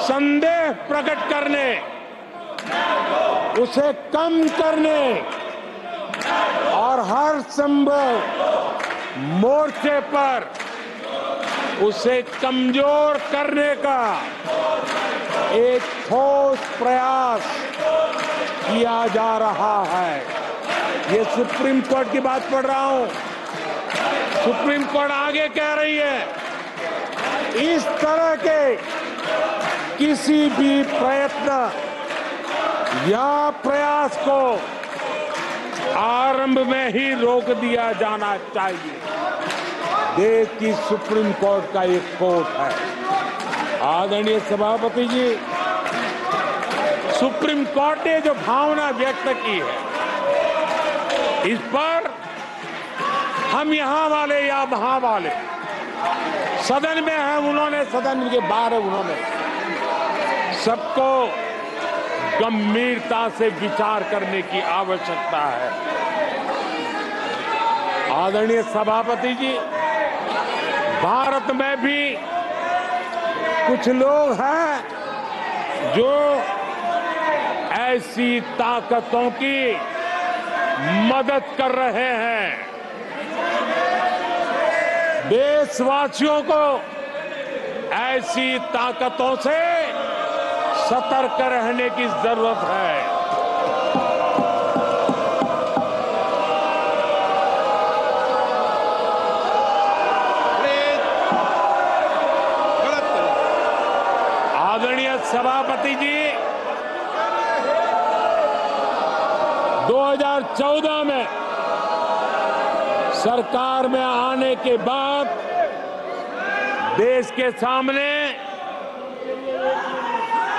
Speaker 1: संदेह प्रकट करने, उसे कम करने और हर संभव मोर्चे पर उसे कमजोर करने का एक ठोस प्रयास किया जा रहा है। ये सुप्रीम कोर्ट की बात पढ़ रहा हूं। सुप्रीम कोर्ट आगे कह रही है, इस तरह के किसी भी प्रयत्न या प्रयास को आरंभ में ही रोक दिया जाना चाहिए। देश की सुप्रीम कोर्ट का एक कोर्ट है। आदरणीय सभापति जी, सुप्रीम कोर्ट ने जो भावना व्यक्त की है, इस पर हम यहां वाले या वहां वाले, सदन में हैं उन्होंने, सदन के बाहर है उन्होंने, सबको गंभीरता से विचार करने की आवश्यकता है। आदरणीय सभापति जी, भारत में भी कुछ लोग हैं जो ऐसी ताकतों की मदद कर रहे हैं। देशवासियों को ऐसी ताकतों से सतर्क रहने की जरूरत है। आदरणीय सभापति जी, 2014 में सरकार में आने के बाद देश के सामने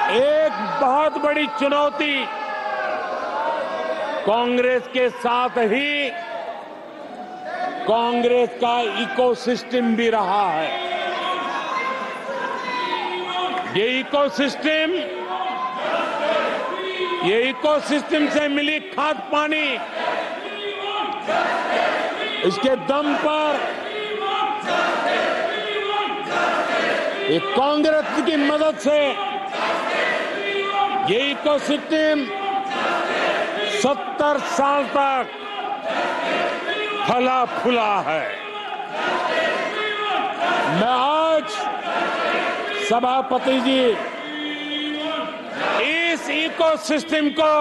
Speaker 1: एक बहुत बड़ी चुनौती कांग्रेस के साथ ही कांग्रेस का इकोसिस्टम भी रहा है। ये इकोसिस्टम से मिली खाद पानी, इसके दम पर ये कांग्रेस की मदद से ये इकोसिस्टम 70 साल तक फला फूला है। मैं आज सभापति जी इस इकोसिस्टम को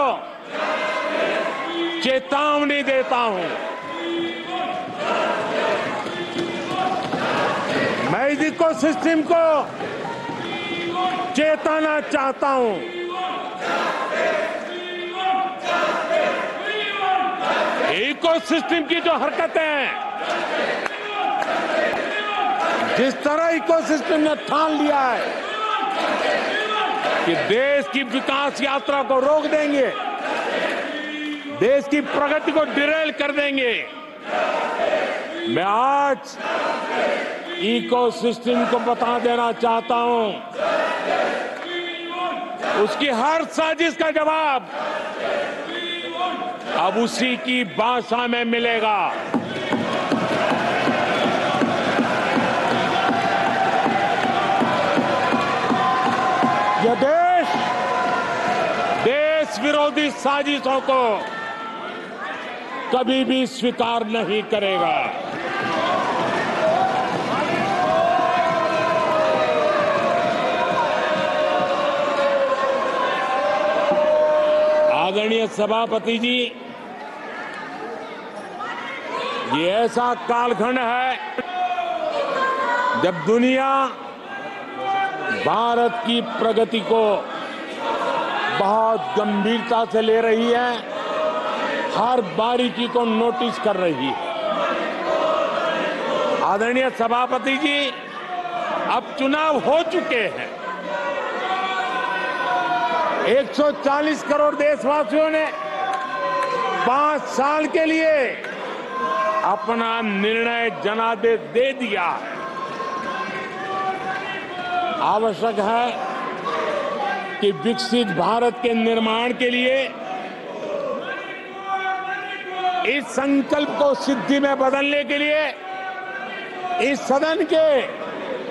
Speaker 1: चेतावनी देता हूं। मैं इस इकोसिस्टम को चेताना चाहता हूं। इकोसिस्टम की जो हरकतें हैं, जिस तरह इकोसिस्टम ने ठान लिया है कि देश की विकास यात्रा को रोक देंगे, देश की प्रगति को डिरेल कर देंगे, मैं आज इकोसिस्टम को बता देना चाहता हूं, उसकी हर साजिश का जवाब अब उसी की भाषा में मिलेगा। यह देश विरोधी साजिशों को कभी भी स्वीकार नहीं करेगा। आदरणीय सभापति जी, ये ऐसा कालखंड है जब दुनिया भारत की प्रगति को बहुत गंभीरता से ले रही है, हर बारीकी को नोटिस कर रही है। आदरणीय सभापति जी, अब चुनाव हो चुके हैं। 140 करोड़ देशवासियों ने 5 साल के लिए अपना निर्णय जनादेश दे दिया। आवश्यक है कि विकसित भारत के निर्माण के लिए इस संकल्प को सिद्धि में बदलने के लिए इस सदन के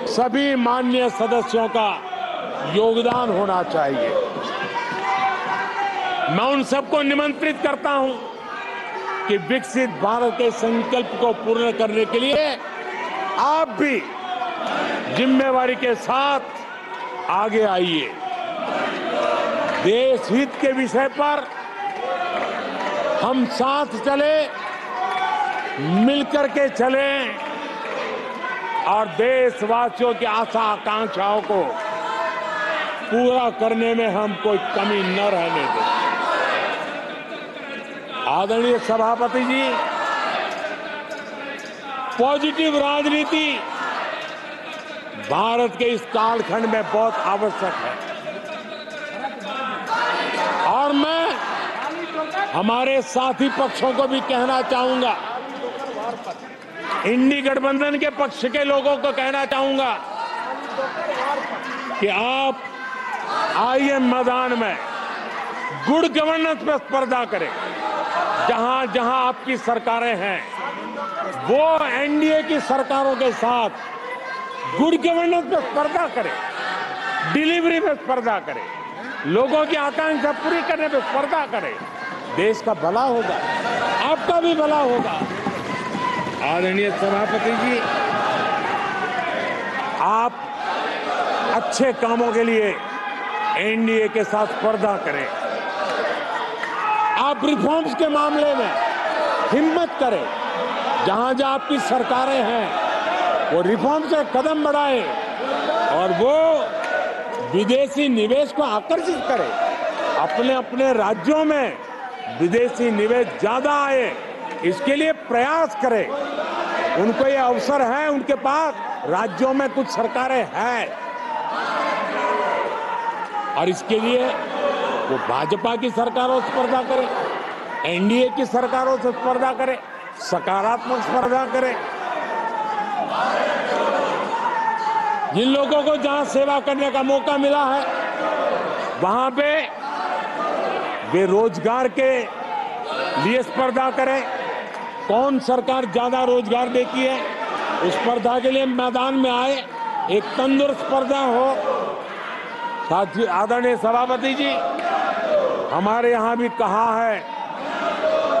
Speaker 1: सभी माननीय सदस्यों का योगदान होना चाहिए। मैं उन सबको निमंत्रित करता हूं कि विकसित भारत के संकल्प को पूर्ण करने के लिए आप भी जिम्मेवारी के साथ आगे आइए। देश हित के विषय पर हम साथ चले, मिलकर के चलें और देशवासियों की आशा आकांक्षाओं को पूरा करने में हम कोई कमी न रहने दें। आदरणीय सभापति जी, पॉजिटिव राजनीति भारत के इस कालखंड में बहुत आवश्यक है और मैं हमारे साथी पक्षों को भी कहना चाहूंगा, इंडी गठबंधन के पक्ष के लोगों को कहना चाहूंगा कि आप आइए मैदान में गुड गवर्नेंस पर स्पर्धा करें। जहां जहां आपकी सरकारें हैं वो एनडीए की सरकारों के साथ गुड गवर्नेंस में स्पर्धा करें, डिलीवरी में स्पर्धा करें, लोगों की आकांक्षा पूरी करने में स्पर्धा करें। देश का भला होगा, आपका भी भला होगा। आदरणीय सभापति जी, आप अच्छे कामों के लिए एनडीए के साथ स्पर्धा करें। आप रिफॉर्म्स के मामले में हिम्मत करें। जहां जहां आपकी सरकारें हैं वो रिफॉर्म से कदम बढ़ाएं और वो विदेशी निवेश को आकर्षित करें। अपने अपने राज्यों में विदेशी निवेश ज्यादा आए, इसके लिए प्रयास करें। उनको ये अवसर है, उनके पास राज्यों में कुछ सरकारें हैं और इसके लिए वो भाजपा की सरकारों से स्पर्धा करें, एनडीए की सरकारों से स्पर्धा करें, सकारात्मक स्पर्धा करें। जिन लोगों को जहां सेवा करने का मौका मिला है वहां पे वे रोजगार के लिए स्पर्धा करें। कौन सरकार ज्यादा रोजगार देती है उस स्पर्धा के लिए मैदान में आए, एक तंदुरुस्त स्पर्धा हो। साथ ही आदरणीय सभापति जी, हमारे यहां भी कहा है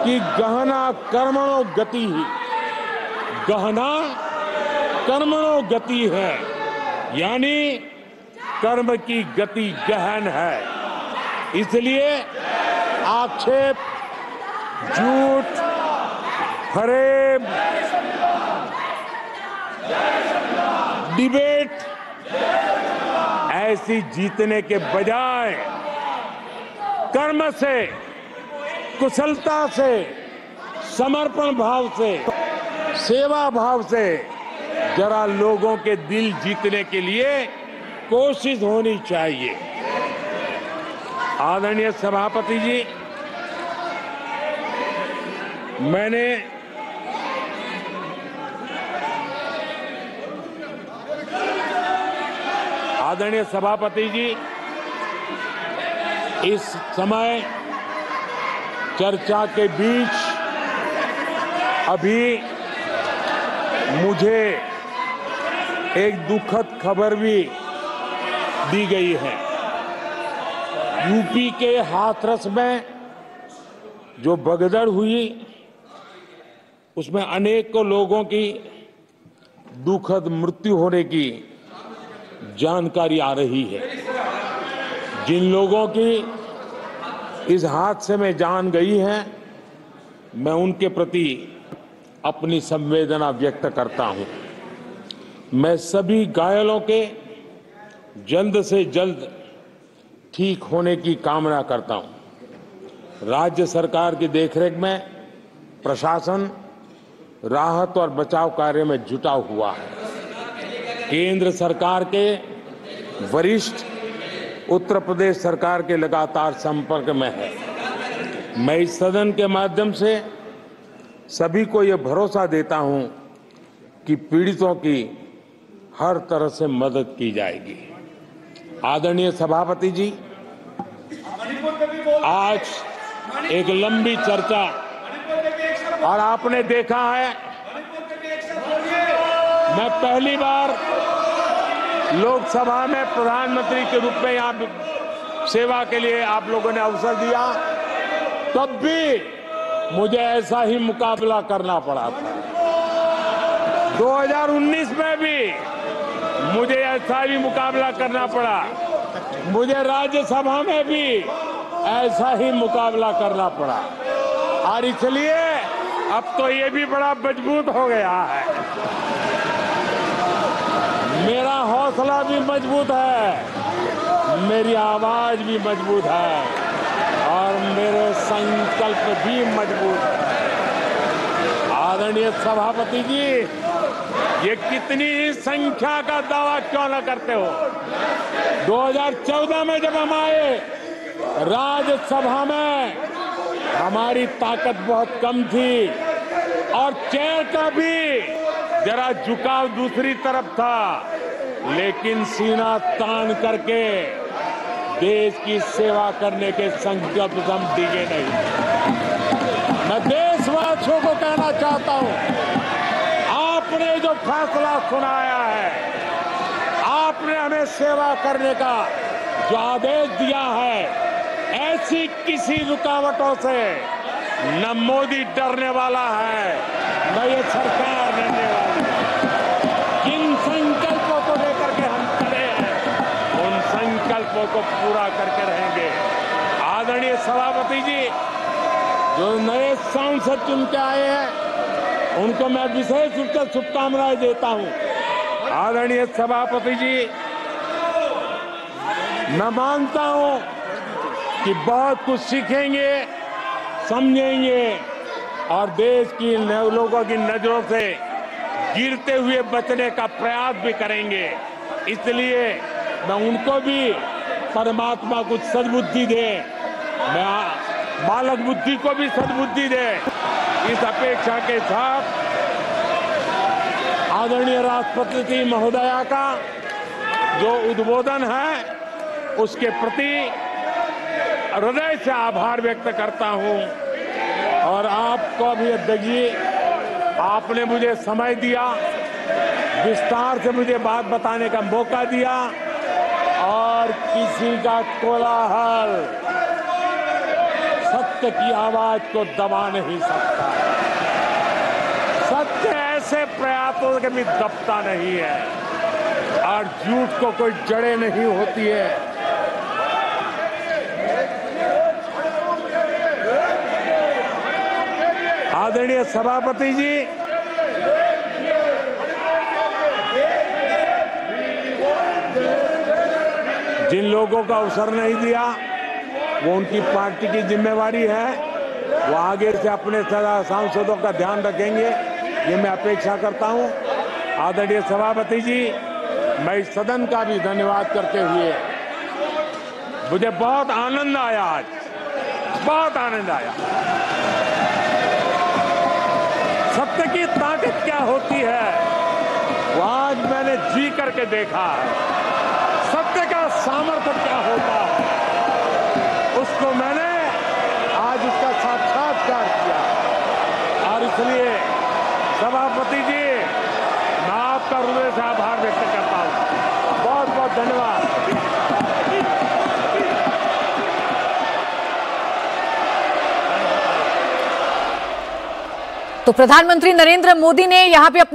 Speaker 1: कि गहना कर्मणो गति ही, गहना कर्मणो गति है, यानी कर्म की गति गहन है। इसलिए आक्षेप, झूठ, फरेब, डिबेट ऐसी जीतने के बजाय कर्म से, कुशलता से, समर्पण भाव से, सेवा भाव से जरा लोगों के दिल जीतने के लिए कोशिश होनी चाहिए। आदरणीय सभापति जी, मैंने आदरणीय सभापति जी, इस समय चर्चा के बीच अभी मुझे एक दुखद खबर भी दी गई है। यूपी के हाथरस में जो भगदड़ हुई, उसमें अनेकों लोगों की दुखद मृत्यु होने की जानकारी आ रही है। जिन लोगों की इस हादसे में जान गई है, मैं उनके प्रति अपनी संवेदना व्यक्त करता हूं। मैं सभी घायलों के जल्द से जल्द ठीक होने की कामना करता हूं। राज्य सरकार की देखरेख में प्रशासन राहत और बचाव कार्य में जुटा हुआ है। केंद्र सरकार के वरिष्ठ उत्तर प्रदेश सरकार के लगातार संपर्क में है। मैं इस सदन के माध्यम से सभी को यह भरोसा देता हूं कि पीड़ितों की हर तरह से मदद की जाएगी। आदरणीय सभापति जी, आज एक लंबी चर्चा, और आपने देखा है मैं पहली बार लोकसभा में प्रधानमंत्री के रूप में यहाँ सेवा के लिए आप लोगों ने अवसर दिया, तब भी मुझे ऐसा ही मुकाबला करना पड़ा था। 2019 में भी मुझे ऐसा ही मुकाबला करना पड़ा। मुझे राज्यसभा में भी ऐसा ही मुकाबला करना पड़ा, और इसलिए अब तो ये भी बड़ा मजबूत हो गया है। मेरा हौसला भी मजबूत है, मेरी आवाज भी मजबूत है, और मेरे संकल्प भी मजबूत है। आदरणीय सभापति जी, ये कितनी ही संख्या का दावा क्यों न करते हो, 2014 में जब हम आए राज्यसभा में हमारी ताकत बहुत कम थी, और चेयर का भी जरा झुकाव दूसरी तरफ था, लेकिन सीना तान करके देश की सेवा करने के संकल्प हम डिगे नहीं। मैं देशवासियों को कहना चाहता हूं, आपने जो फैसला सुनाया है, आपने हमें सेवा करने का जो आदेश दिया है, ऐसी किसी रुकावटों से न मोदी डरने वाला है, न ये सरकार डरने वाली है। जिन संकल्पों को लेकर के हम खड़े हैं, उन संकल्पों को पूरा करके रहेंगे। आदरणीय सभापति जी, जो नए सांसद चुन के आए हैं, उनको मैं विशेष रूप से शुभकामनाएं देता हूं। आदरणीय सभापति जी, मैं मानता हूं कि बहुत कुछ सीखेंगे, समझेंगे, और देश की लोगों की नजरों से गिरते हुए बचने का प्रयास भी करेंगे। इसलिए मैं उनको भी परमात्मा कुछ सद्बुद्धि दे, मैं बालक बुद्धि को भी सद्बुद्धि दे, इस अपेक्षा के साथ आदरणीय राष्ट्रपति महोदया का जो उद्बोधन है, उसके प्रति हृदय से आभार व्यक्त करता हूं। और आपको भी अध्यक्ष जी, आपने मुझे समय दिया, विस्तार से मुझे बात बताने का मौका दिया, और किसी का कोलाहल सत्य की आवाज को दबा नहीं सकता। सत्य ऐसे प्रयासों के भी दबता नहीं है, और झूठ को कोई जड़ें नहीं होती है। आदरणीय सभापति जी, जिन लोगों का अवसर नहीं दिया, वो उनकी पार्टी की जिम्मेवारी है, वो आगे से अपने सांसदों का ध्यान रखेंगे, ये मैं अपेक्षा करता हूं। आदरणीय सभापति जी, मैं इस सदन का भी धन्यवाद करते हुए, मुझे बहुत आनंद आया, आज बहुत आनंद आया। सत्य की ताकत क्या होती है, वो आज मैंने जी करके देखा है। सत्य का सामर्थ्य क्या होता है, उसको मैंने आज उसका साक्षात्कार बहिष्कार किया। और इसलिए सभापति जी, मैं आपका हृदय से आभार व्यक्त करता हूं। बहुत बहुत धन्यवाद।
Speaker 3: तो प्रधानमंत्री नरेंद्र मोदी ने यहां पे